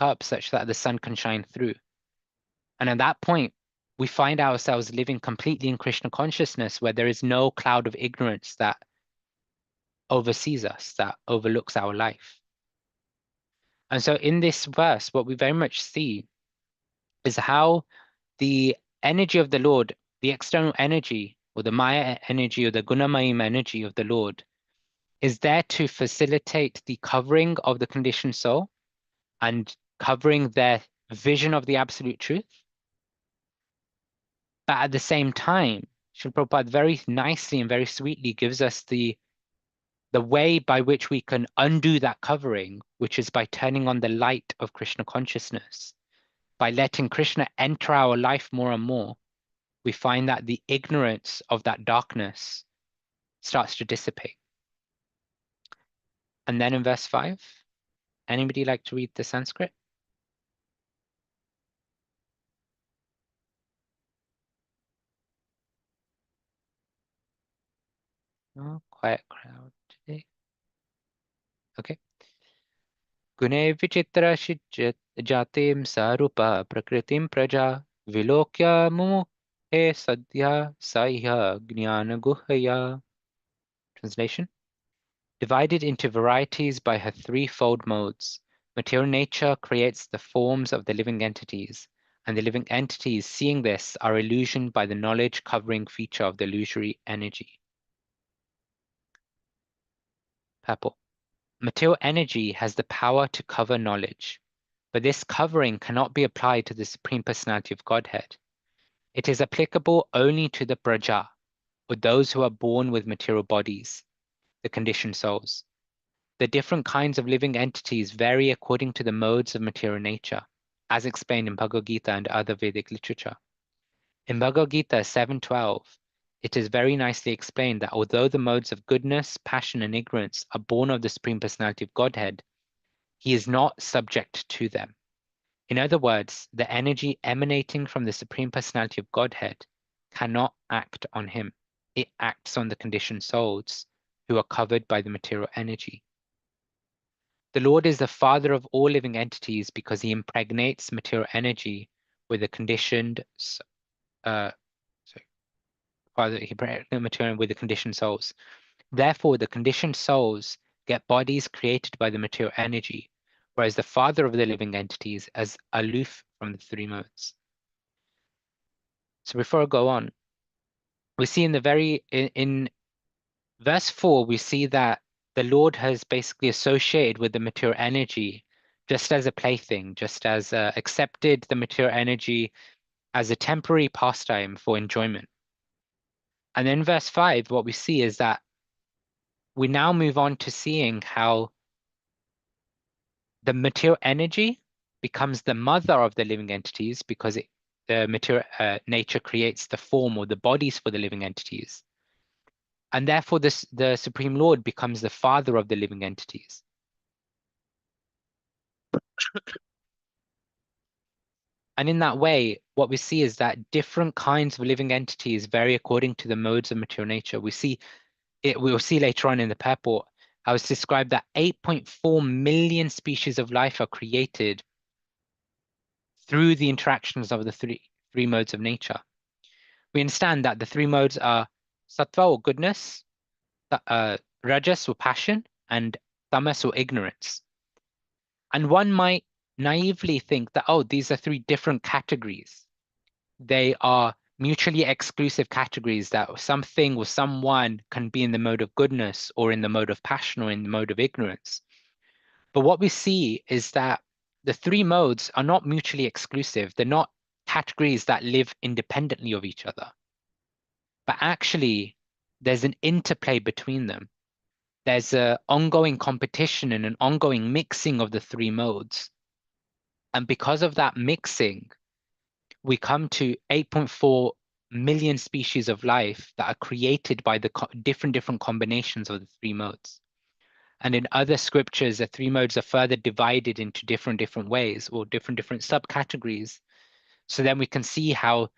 [SPEAKER 4] up such that the sun can shine through. And at that point, we find ourselves living completely in Krishna consciousness, where there is no cloud of ignorance that oversees us, that overlooks our life. And so in this verse, what we very much see is how the energy of the Lord, the external energy, or the Maya energy, or the Gunamayim energy of the Lord, is there to facilitate the covering of the conditioned soul and covering their vision of the absolute truth. But at the same time, Srila Prabhupada very nicely and very sweetly gives us the way by which we can undo that covering, which is by turning on the light of Krishna consciousness. By letting Krishna enter our life more and more, we find that the ignorance of that darkness starts to dissipate. And then in verse 5, anybody like to read the Sanskrit? Oh, quiet crowd today. Okay. Gune vichitra jatim sarupa prakritim praja vilokya mumuhe sadhya sahya jnana guhaya. Translation. Divided into varieties by her threefold modes, material nature creates the forms of the living entities, and the living entities, seeing this, are illusioned by the knowledge covering feature of the illusory energy. Purple. Material energy has the power to cover knowledge, but this covering cannot be applied to the Supreme Personality of Godhead. It is applicable only to the praja, or those who are born with material bodies, the conditioned souls. The different kinds of living entities vary according to the modes of material nature, as explained in Bhagavad Gita and other Vedic literature. In Bhagavad Gita 7.12, it is very nicely explained that although the modes of goodness, passion, and ignorance are born of the Supreme Personality of Godhead, he is not subject to them. In other words, the energy emanating from the Supreme Personality of Godhead cannot act on him. It acts on the conditioned souls who are covered by the material energy. The Lord is the father of all living entities because he impregnates material energy with the conditioned material with the conditioned souls. Therefore, the conditioned souls get bodies created by the material energy, whereas the father of the living entities is aloof from the three modes. So before I go on, we see in verse 4, we see that the Lord has basically associated with the material energy just as a plaything, just as accepted the material energy as a temporary pastime for enjoyment. And then verse 5, what we see is that we now move on to seeing how the material energy becomes the mother of the living entities because the material nature creates the form or the bodies for the living entities. And therefore, the Supreme Lord becomes the father of the living entities. And in that way, what we see is that different kinds of living entities vary according to the modes of material nature. We will see later on in the purport how it's described that 8.4 million species of life are created through the interactions of the three modes of nature. We understand that the three modes are sattva or goodness, rajas or passion, and tamas or ignorance. And one might naively think that, oh, these are three different categories. They are mutually exclusive categories, that something or someone can be in the mode of goodness or in the mode of passion or in the mode of ignorance. But what we see is that the three modes are not mutually exclusive. They're not categories that live independently of each other. But actually, there's an interplay between them. There's an ongoing competition and an ongoing mixing of the three modes. And because of that mixing, we come to 8.4 million species of life that are created by the different combinations of the three modes. And in other scriptures, the three modes are further divided into different ways or different subcategories. So then we can see how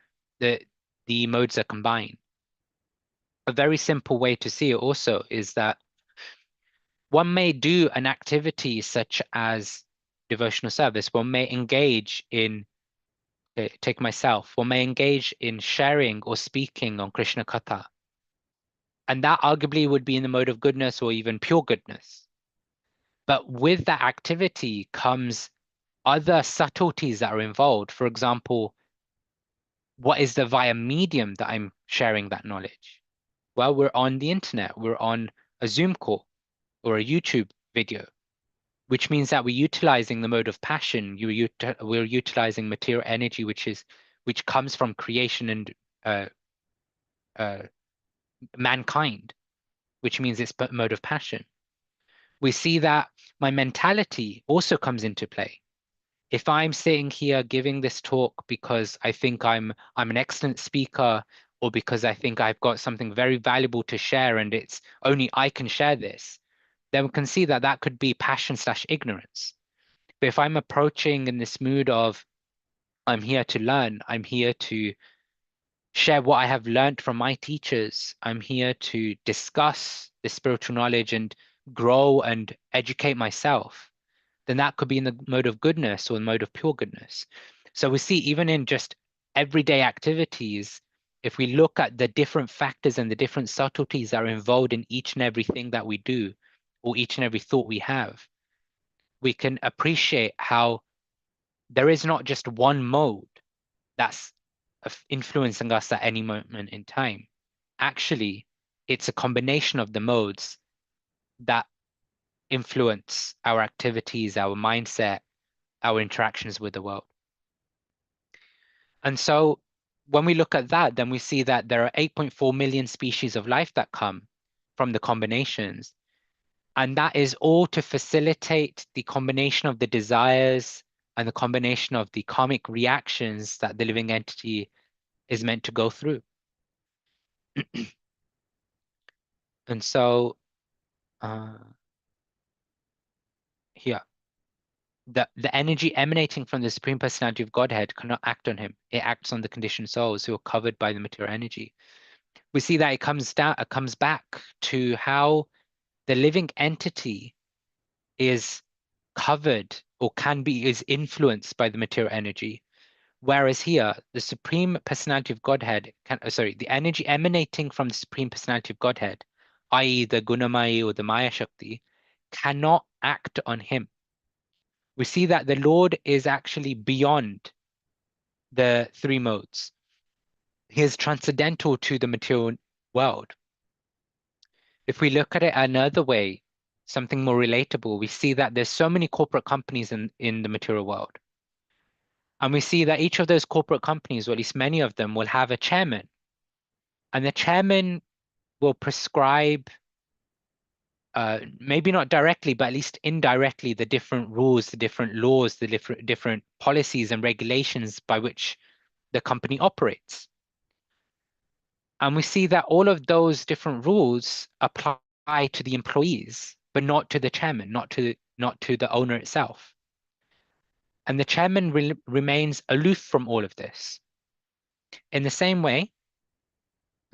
[SPEAKER 4] the modes are combined. A very simple way to see it also is that one may do an activity such as devotional service. One may engage in, take myself, one may engage in sharing or speaking on Krishna Katha. And that arguably would be in the mode of goodness or even pure goodness. But with that activity comes other subtleties that are involved. For example, what is the via medium that I'm sharing that knowledge? Well, we're on the internet, we're on a Zoom call or a YouTube video, which means that we're utilizing the mode of passion. We're utilizing material energy, which comes from creation and mankind, which means it's mode of passion. We see that my mentality also comes into play. If I'm sitting here giving this talk because I think I'm an excellent speaker, or because I think I've got something very valuable to share and it's only I can share this, then we can see that that could be passion/ignorance. But if I'm approaching in this mood of, I'm here to learn, I'm here to share what I have learned from my teachers, I'm here to discuss the spiritual knowledge and grow and educate myself, then that could be in the mode of goodness or the mode of pure goodness. So we see even in just everyday activities, if we look at the different factors and the different subtleties that are involved in each and everything that we do, or each and every thought we have, we can appreciate how there is not just one mode that's influencing us at any moment in time. Actually, it's a combination of the modes that influence our activities, our mindset, our interactions with the world. And so when we look at that, then we see that there are 8.4 million species of life that come from the combinations. And that is all to facilitate the combination of the desires and the combination of the karmic reactions that the living entity is meant to go through. And so here, the energy emanating from the Supreme Personality of Godhead cannot act on him. It acts on the conditioned souls who are covered by the material energy. We see that it comes back to how the living entity is covered or is influenced by the material energy. Whereas here, the Supreme Personality of Godhead, the energy emanating from the Supreme Personality of Godhead, i.e. the Gunamaya or the Maya Shakti, cannot act on him. We see that the Lord is actually beyond the three modes. He is transcendental to the material world. If we look at it another way, something more relatable, we see that there's so many corporate companies in the material world. And we see that each of those corporate companies, or at least many of them, will have a chairman. And the chairman will prescribe, maybe not directly, but at least indirectly, the different rules, the different laws, the different policies and regulations by which the company operates. And we see that all of those different rules apply to the employees, but not to the chairman, not to the owner itself. And the chairman remains aloof from all of this. In the same way,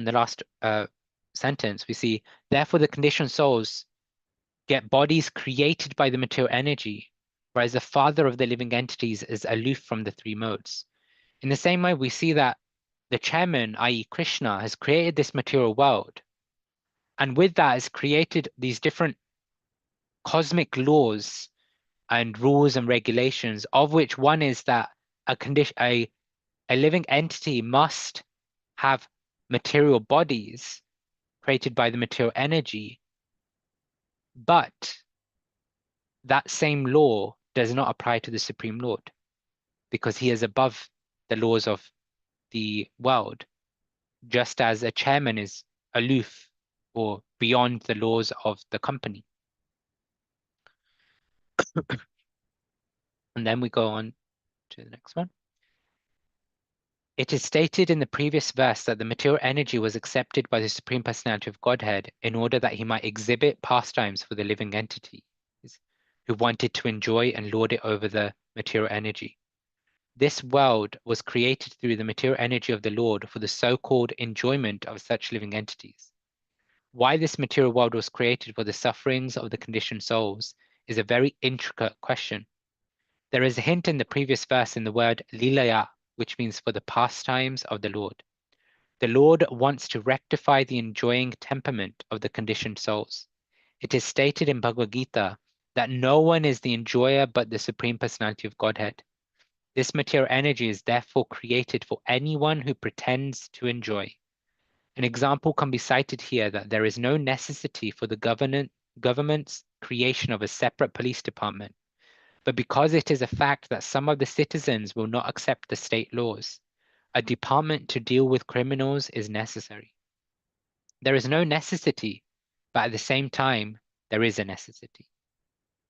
[SPEAKER 4] in the last sentence, we see, therefore the conditioned souls get bodies created by the material energy, whereas the father of the living entities is aloof from the three modes. In the same way, we see that the chairman, i.e. Krishna, has created this material world, and with that has created these different cosmic laws and rules and regulations, of which one is that a living entity must have material bodies created by the material energy, but that same law does not apply to the Supreme Lord, because he is above the laws of the world, just as a chairman is aloof or beyond the laws of the company. And then we go on to the next one. It is stated in the previous verse that the material energy was accepted by the Supreme Personality of Godhead in order that he might exhibit pastimes for the living entities who wanted to enjoy and lord it over the material energy. This world was created through the material energy of the Lord for the so-called enjoyment of such living entities. Why this material world was created for the sufferings of the conditioned souls is a very intricate question. There is a hint in the previous verse in the word lilaya, which means for the pastimes of the Lord. The Lord wants to rectify the enjoying temperament of the conditioned souls. It is stated in Bhagavad Gita that no one is the enjoyer but the Supreme Personality of Godhead. This material energy is therefore created for anyone who pretends to enjoy. An example can be cited here that there is no necessity for the government's creation of a separate police department, but because it is a fact that some of the citizens will not accept the state laws, a department to deal with criminals is necessary. There is no necessity, but at the same time, there is a necessity.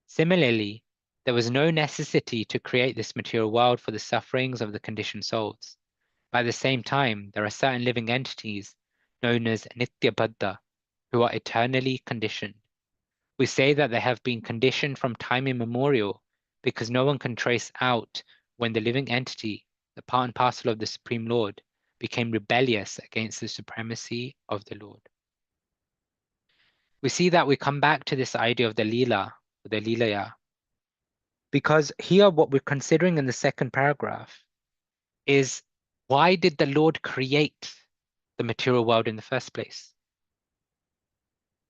[SPEAKER 4] Similarly, there was no necessity to create this material world for the sufferings of the conditioned souls. But at the same time, there are certain living entities known as Nitya-Baddha, who are eternally conditioned. We say that they have been conditioned from time immemorial because no one can trace out when the living entity, the part and parcel of the Supreme Lord, became rebellious against the supremacy of the Lord. We see that we come back to this idea of the Leela, the Leelaya, because here what we're considering in the second paragraph is, why did the Lord create the material world in the first place?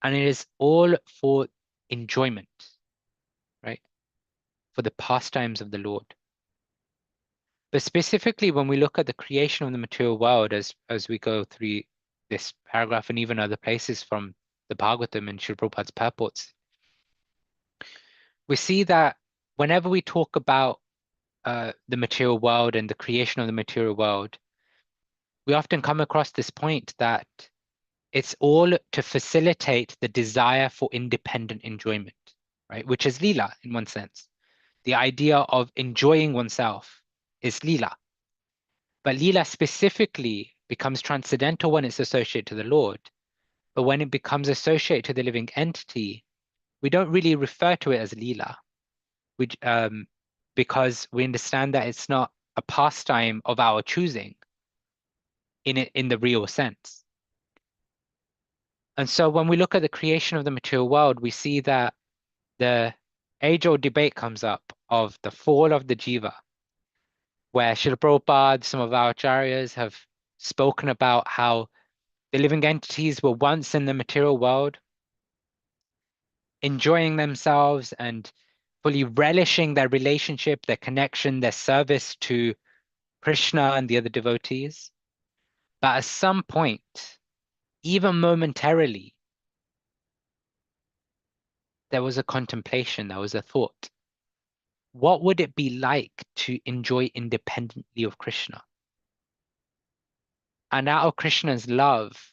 [SPEAKER 4] And it is all for enjoyment, right? For the pastimes of the Lord. But specifically, when we look at the creation of the material world, as we go through this paragraph and even other places from the Bhagavatam and Srila Prabhupada's purports, we see that whenever we talk about the material world and the creation of the material world, we often come across this point that it's all to facilitate the desire for independent enjoyment, right? Which is lila in one sense. The idea of enjoying oneself is lila. But lila specifically becomes transcendental when it's associated to the Lord. But when it becomes associated to the living entity, we don't really refer to it as lila, which, because we understand that it's not a pastime of our choosing in the real sense. And so when we look at the creation of the material world, we see that the age-old debate comes up of the fall of the jiva, where Srila Prabhupada, some of our acharyas have spoken about how the living entities were once in the material world, enjoying themselves and fully relishing their relationship, their connection, their service to Krishna and the other devotees. But at some point, even momentarily, there was a contemplation, there was a thought. What would it be like to enjoy independently of Krishna? And out of Krishna's love,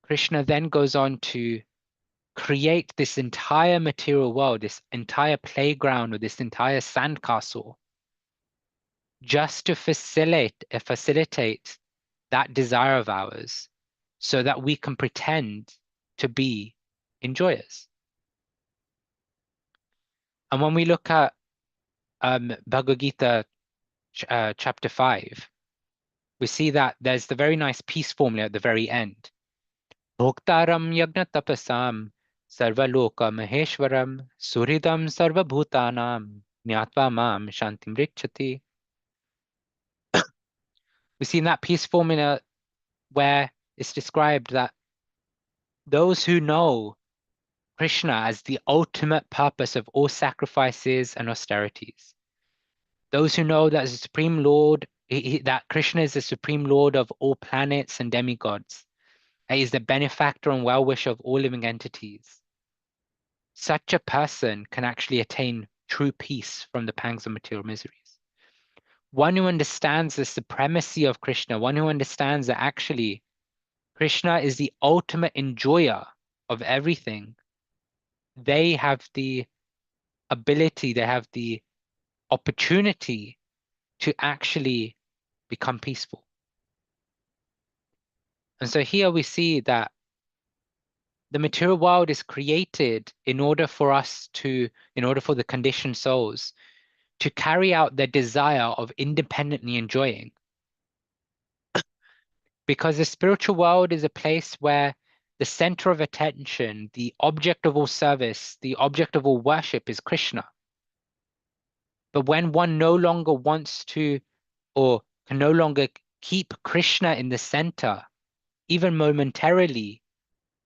[SPEAKER 4] Krishna then goes on to create this entire material world, this entire playground, or this entire sandcastle, just to facilitate that desire of ours, so that we can pretend to be enjoyers. And when we look at Bhagavad Gita chapter 5, we see that there's the very nice peace formula at the very end. Bhoktaram yagna tapasam sarvaloka maheshwaram suridam sarvabhutanam nyatva mam shantim richati. We see in that peace formula where it's described that those who know Krishna as the ultimate purpose of all sacrifices and austerities, those who know that the Supreme Lord, that Krishna is the Supreme Lord of all planets and demigods, he is the benefactor and well-wisher of all living entities, such a person can actually attain true peace from the pangs of material miseries. One who understands the supremacy of Krishna, one who understands that actually Krishna is the ultimate enjoyer of everything, they have the ability, they have the opportunity to actually become peaceful. And so here we see that the material world is created in order for the conditioned souls to carry out their desire of independently enjoying. Because the spiritual world is a place where the center of attention, the object of all service, the object of all worship is Krishna. But when one no longer wants to, or can no longer keep Krishna in the center, even momentarily,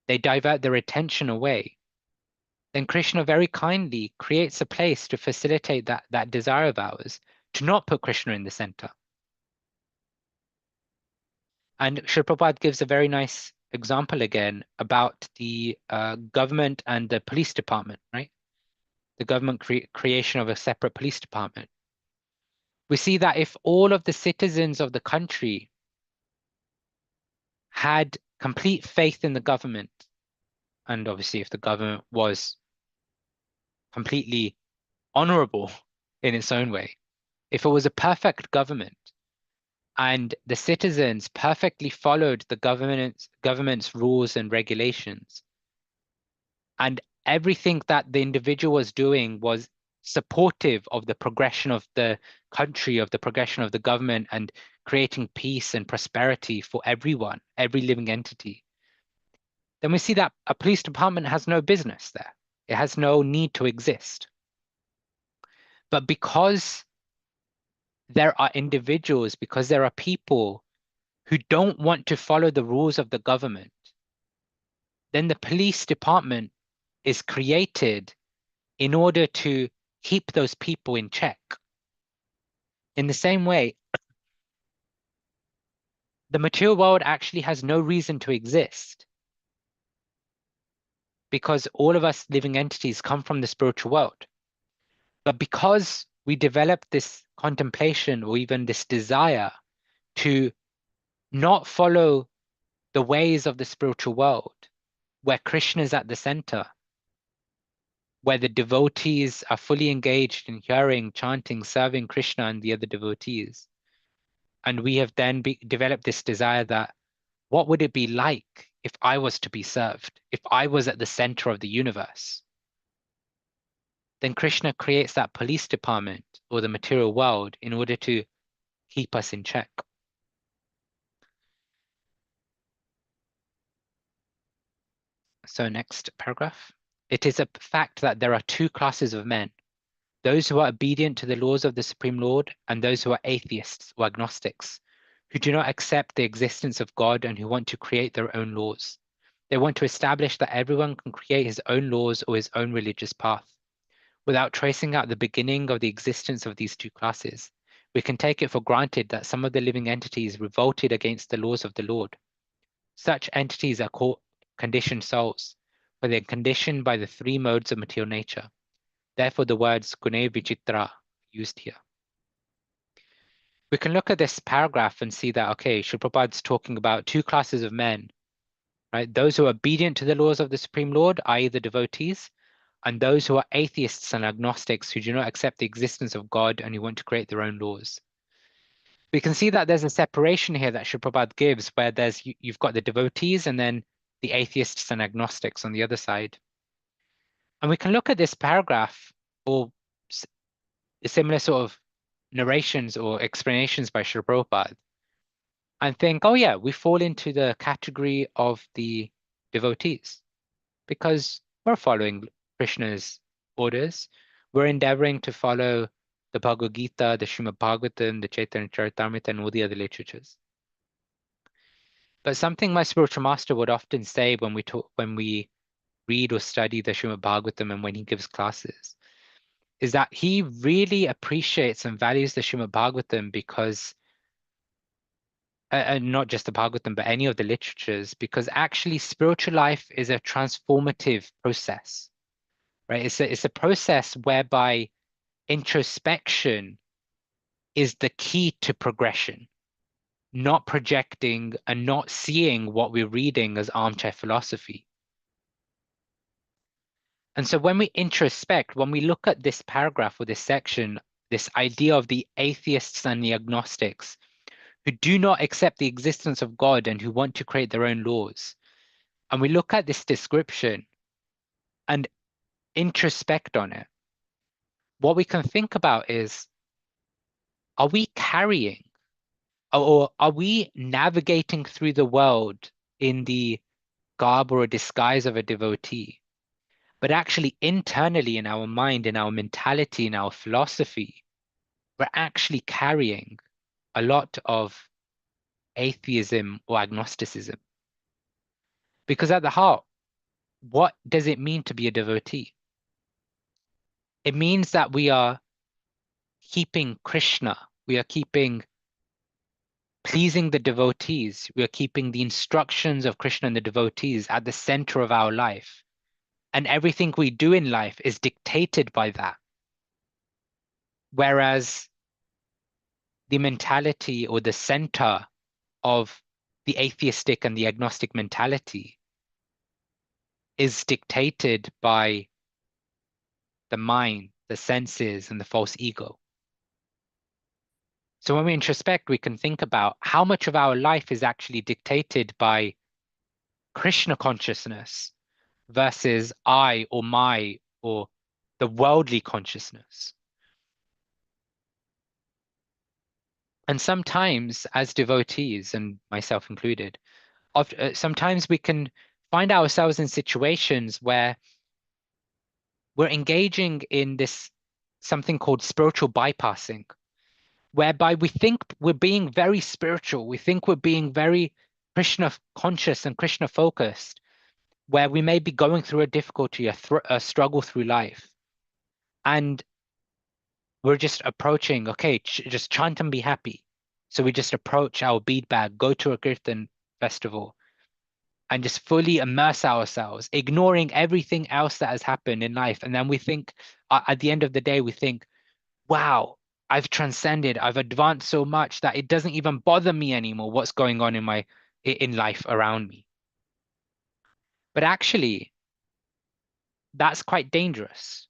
[SPEAKER 4] they divert their attention away. Then Krishna very kindly creates a place to facilitate that desire of ours, to not put Krishna in the center. And Srila Prabhupada gives a very nice example again about the government and the police department, right? The government creation of a separate police department. We see that if all of the citizens of the country had complete faith in the government, and obviously if the government was completely honorable in its own way, if it was a perfect government and the citizens perfectly followed the government's rules and regulations, and everything that the individual was doing was supportive of the progression of the country, of the progression of the government, and creating peace and prosperity for everyone, every living entity, then we see that a police department has no business there. It has no need to exist. But because there are individuals, because there are people who don't want to follow the rules of the government, then the police department is created in order to keep those people in check. In the same way, the material world actually has no reason to exist, because all of us living entities come from the spiritual world. But because we develop this contemplation or even this desire to not follow the ways of the spiritual world, where Krishna is at the center, where the devotees are fully engaged in hearing, chanting, serving Krishna and the other devotees. And we have then developed this desire that, what would it be like if I was to be served, if I was at the center of the universe? Then Krishna creates that police department or the material world in order to keep us in check. So next paragraph. It is a fact that there are two classes of men, those who are obedient to the laws of the Supreme Lord and those who are atheists or agnostics, who do not accept the existence of God and who want to create their own laws. They want to establish that everyone can create his own laws or his own religious path. Without tracing out the beginning of the existence of these two classes, we can take it for granted that some of the living entities revolted against the laws of the Lord. Such entities are called conditioned souls, for they're conditioned by the three modes of material nature. Therefore, the words gune vichitra used here. We can look at this paragraph and see that, okay, Srila Prabhupada's talking about two classes of men, right? Those who are obedient to the laws of the Supreme Lord, i.e. the devotees, and those who are atheists and agnostics who do not accept the existence of God and who want to create their own laws. We can see that there's a separation here that Srila Prabhupada gives, where you've got the devotees and then the atheists and agnostics on the other side. And we can look at this paragraph or similar sort of narrations or explanations by Srila Prabhupada and think, oh yeah, we fall into the category of the devotees because we're following Krishna's orders. We're endeavoring to follow the Bhagavad Gita, the Srimad Bhagavatam, the Chaitanya Charitamrita, and all the other literatures. But something my spiritual master would often say when we read or study the Srimad Bhagavatam and when he gives classes is that he really appreciates and values the Srimad Bhagavatam because not just the Bhagavatam, but any of the literatures, because actually spiritual life is a transformative process, right? It's a process whereby introspection is the key to progression, not projecting and not seeing what we're reading as armchair philosophy. And so when we introspect, when we look at this paragraph or this section, this idea of the atheists and the agnostics who do not accept the existence of God and who want to create their own laws, and we look at this description and introspect on it, what we can think about is, are we carrying or are we navigating through the world in the garb or a disguise of a devotee, but actually internally in our mind, in our mentality, in our philosophy, we're actually carrying a lot of atheism or agnosticism? Because at the heart, what does it mean to be a devotee? It means that we are keeping Krishna, we are keeping pleasing the devotees, we are keeping the instructions of Krishna and the devotees at the center of our life. And everything we do in life is dictated by that. Whereas the mentality or the center of the atheistic and the agnostic mentality is dictated by the mind, the senses, and the false ego. So when we introspect, we can think about how much of our life is actually dictated by Krishna consciousness versus I or my or the worldly consciousness. And sometimes as devotees, and myself included, sometimes we can find ourselves in situations where we're engaging in this something called spiritual bypassing, whereby we think we're being very spiritual. We think we're being very Krishna conscious and Krishna focused, where we may be going through a difficulty, a struggle through life. And we're just approaching, okay, just chant and be happy. So we just approach our bead bag, go to a Kirtan festival, and just fully immerse ourselves, ignoring everything else that has happened in life. And then we think, at the end of the day, we think, wow, I've transcended, I've advanced so much that it doesn't even bother me anymore what's going on in life around me. But actually, that's quite dangerous,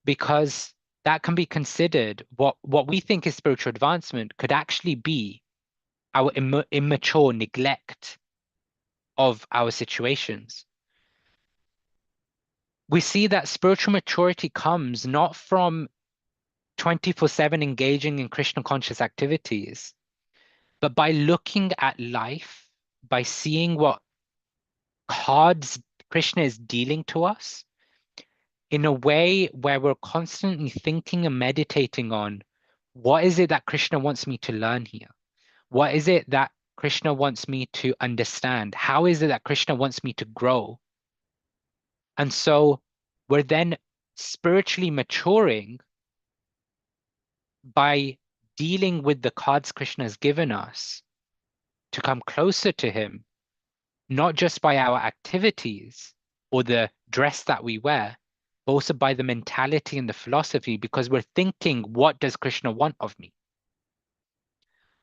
[SPEAKER 4] because that can be considered what we think is spiritual advancement could actually be our immature neglect of our situations. We see that spiritual maturity comes not from 24/7 engaging in Krishna conscious activities, but by looking at life, by seeing what cards Krishna is dealing to us in a way where we're constantly thinking and meditating on, what is it that Krishna wants me to learn here? What is it that Krishna wants me to understand? How is it that Krishna wants me to grow? And so we're then spiritually maturing by dealing with the cards Krishna has given us to come closer to him, not just by our activities, or the dress that we wear, but also by the mentality and the philosophy, because we're thinking, what does Krishna want of me?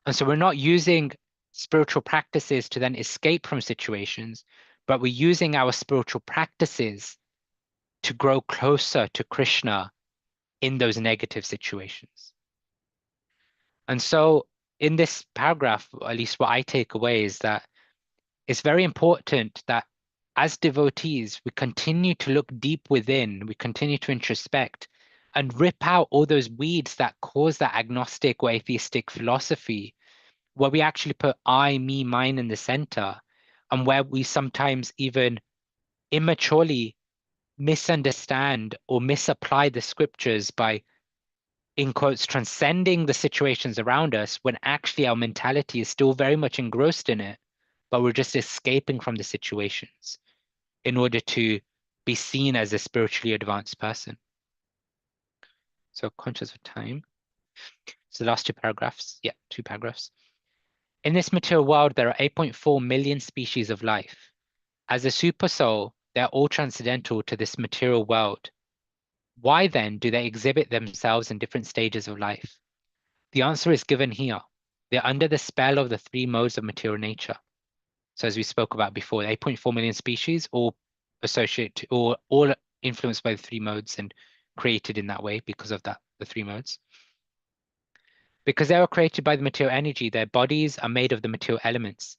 [SPEAKER 4] And so we're not using spiritual practices to then escape from situations, but we're using our spiritual practices to grow closer to Krishna in those negative situations. And so in this paragraph, at least what I take away is that it's very important that as devotees, we continue to look deep within, we continue to introspect and rip out all those weeds that cause that agnostic or atheistic philosophy, where we actually put I, me, mine in the center, and where we sometimes even immaturely misunderstand or misapply the scriptures by, in quotes, transcending the situations around us, when actually our mentality is still very much engrossed in it, but we're just escaping from the situations in order to be seen as a spiritually advanced person. So conscious of time. So the last two paragraphs. Yeah, two paragraphs. In this material world, there are 8.4 million species of life. As a super soul, they are all transcendental to this material world. Why then do they exhibit themselves in different stages of life? The answer is given here. They're under the spell of the three modes of material nature. So as we spoke about before, 8.4 million species, all associated or all influenced by the three modes and created in that way because of that, the three modes. Because they were created by the material energy, their bodies are made of the material elements.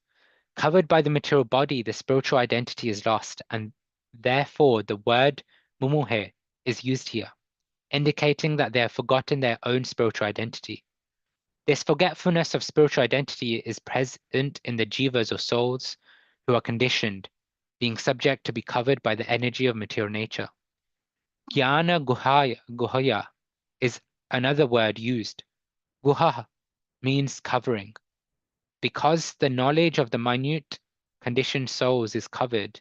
[SPEAKER 4] Covered by the material body, the spiritual identity is lost, and therefore the word mumuhe is used here, indicating that they have forgotten their own spiritual identity. This forgetfulness of spiritual identity is present in the jivas or souls who are conditioned, being subject to be covered by the energy of material nature. Jnana guhaya is another word used. Guha means covering. Because the knowledge of the minute conditioned souls is covered,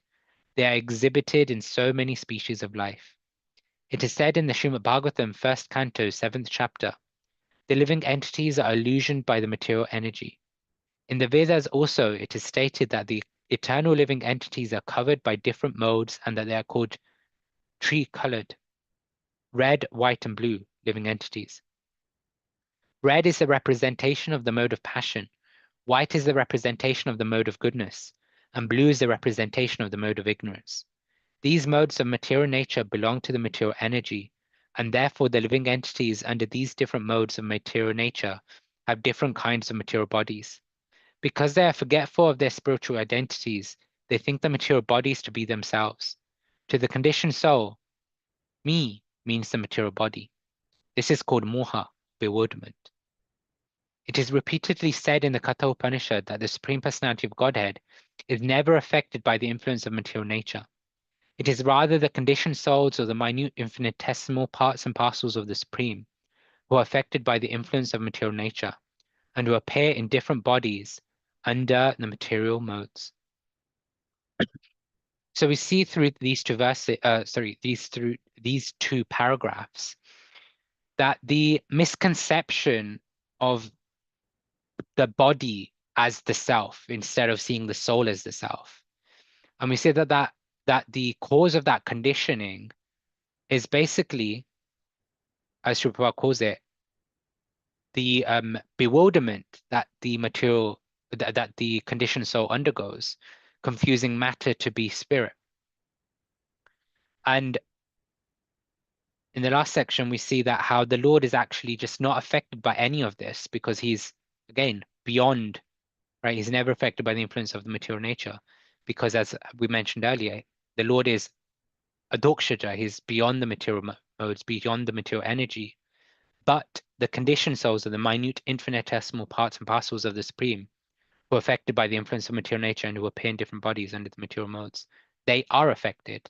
[SPEAKER 4] they are exhibited in so many species of life. It is said in the Srimad Bhagavatam, 1st canto, 7th chapter, the living entities are illusioned by the material energy. In the Vedas also, it is stated that the eternal living entities are covered by different modes and that they are called tree-colored, red, white, and blue living entities. Red is the representation of the mode of passion, white is the representation of the mode of goodness, and blue is the representation of the mode of ignorance. These modes of material nature belong to the material energy, and therefore the living entities under these different modes of material nature have different kinds of material bodies. Because they are forgetful of their spiritual identities, they think the material bodies to be themselves. To the conditioned soul, me means the material body. This is called moha, bewilderment. It is repeatedly said in the Katha Upanishad that the Supreme Personality of Godhead is never affected by the influence of material nature. It is rather the conditioned souls or the minute infinitesimal parts and parcels of the Supreme who are affected by the influence of material nature and who appear in different bodies under the material modes. So we see through these two verses, these two paragraphs, that the misconception of the body as the self instead of seeing the soul as the self, and we say that the cause of that conditioning is basically, as Sri Prabhupada calls it, the bewilderment that the material that the conditioned soul undergoes, confusing matter to be spirit. And in the last section, we see that how the Lord is actually just not affected by any of this because he's, again, beyond, right? He's never affected by the influence of the material nature because, as we mentioned earlier, the Lord is adokshaja, he's beyond the material modes, beyond the material energy. But the conditioned souls are the minute infinitesimal parts and parcels of the Supreme who are affected by the influence of material nature and who appear in different bodies under the material modes. They are affected.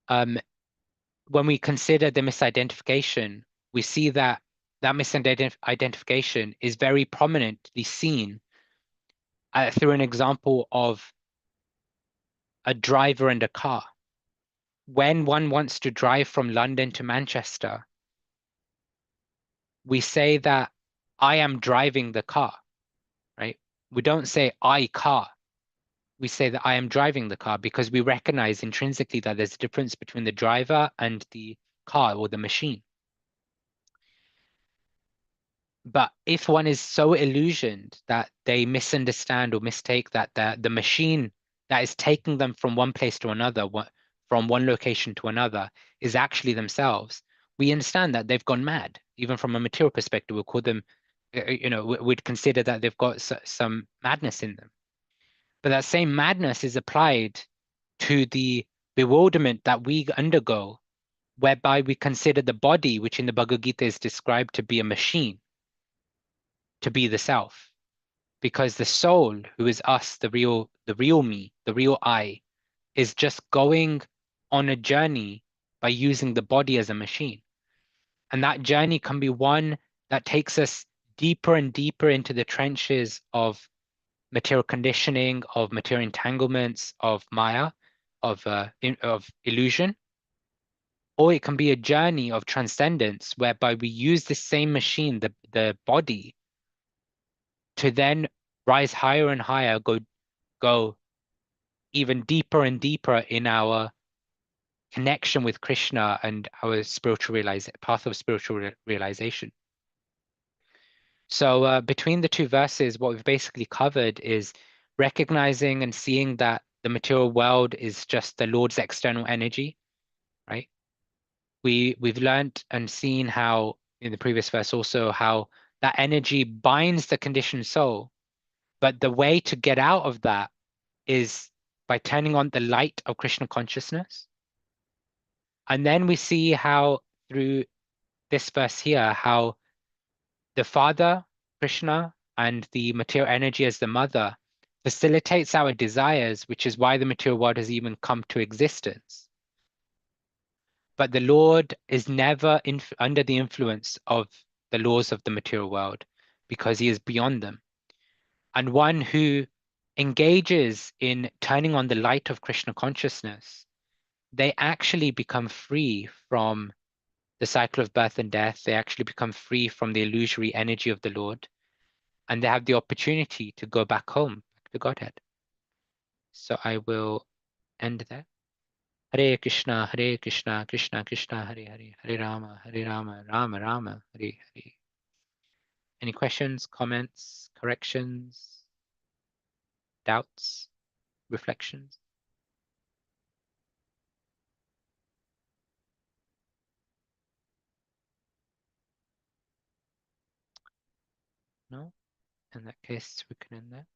[SPEAKER 4] When we consider the misidentification, we see that that misidentification is very prominently seen through an example of a driver and a car. When one wants to drive from London to Manchester, we say that I am driving the car, right? We don't say I car. we say that I am driving the car because we recognize intrinsically that there's a difference between the driver and the car or the machine. But if one is so illusioned that they misunderstand or mistake that the machine that is taking them from one place to another, from one location to another, is actually themselves, we understand that they've gone mad. Even from a material perspective, we'll call them, we'd consider that they've got some madness in them. But that same madness is applied to the bewilderment that we undergo, whereby we consider the body, which in the Bhagavad Gita is described to be a machine, to be the self, because the soul, who is us, the real me, the real I, is just going on a journey by using the body as a machine. And that journey can be one that takes us deeper and deeper into the trenches of material conditioning, of material entanglements, of Maya, of illusion. Or it can be a journey of transcendence whereby we use the same machine, the body, to then rise higher and higher, go even deeper and deeper in our connection with Krishna and our path of spiritual realization. So between the two verses, what we've basically covered is recognizing and seeing that the material world is just the Lord's external energy, right? We've learned and seen how, in the previous verse also, how that energy binds the conditioned soul. But the way to get out of that is by turning on the light of Krishna consciousness. And then we see how, through this verse here, how the Father, Krishna, and the material energy as the mother facilitates our desires, which is why the material world has even come to existence. But the Lord is never under the influence of the laws of the material world, because he is beyond them. And one who engages in turning on the light of Krishna consciousness, they actually become free from the cycle of birth and death. They actually become free from the illusory energy of the Lord, and they have the opportunity to go back home, back to Godhead. So I will end there. Hare Krishna, Krishna Krishna, Hare Hare, Hare Rama, Rama Rama, Hare Hare. Any questions, comments, corrections, doubts, reflections? No? In that case, we can end there.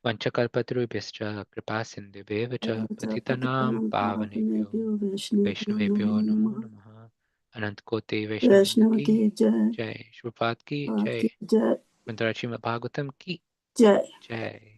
[SPEAKER 4] Vanchakalpatarubhyascha kripa sindhubheva cha patitanam pavanebhyo Vaishnavebhyo namo namaha. Anantkote Vaishnavin ki jai. Shrupat ki jai. Srimad Bhagavatam ki
[SPEAKER 6] Jai.
[SPEAKER 4] jai.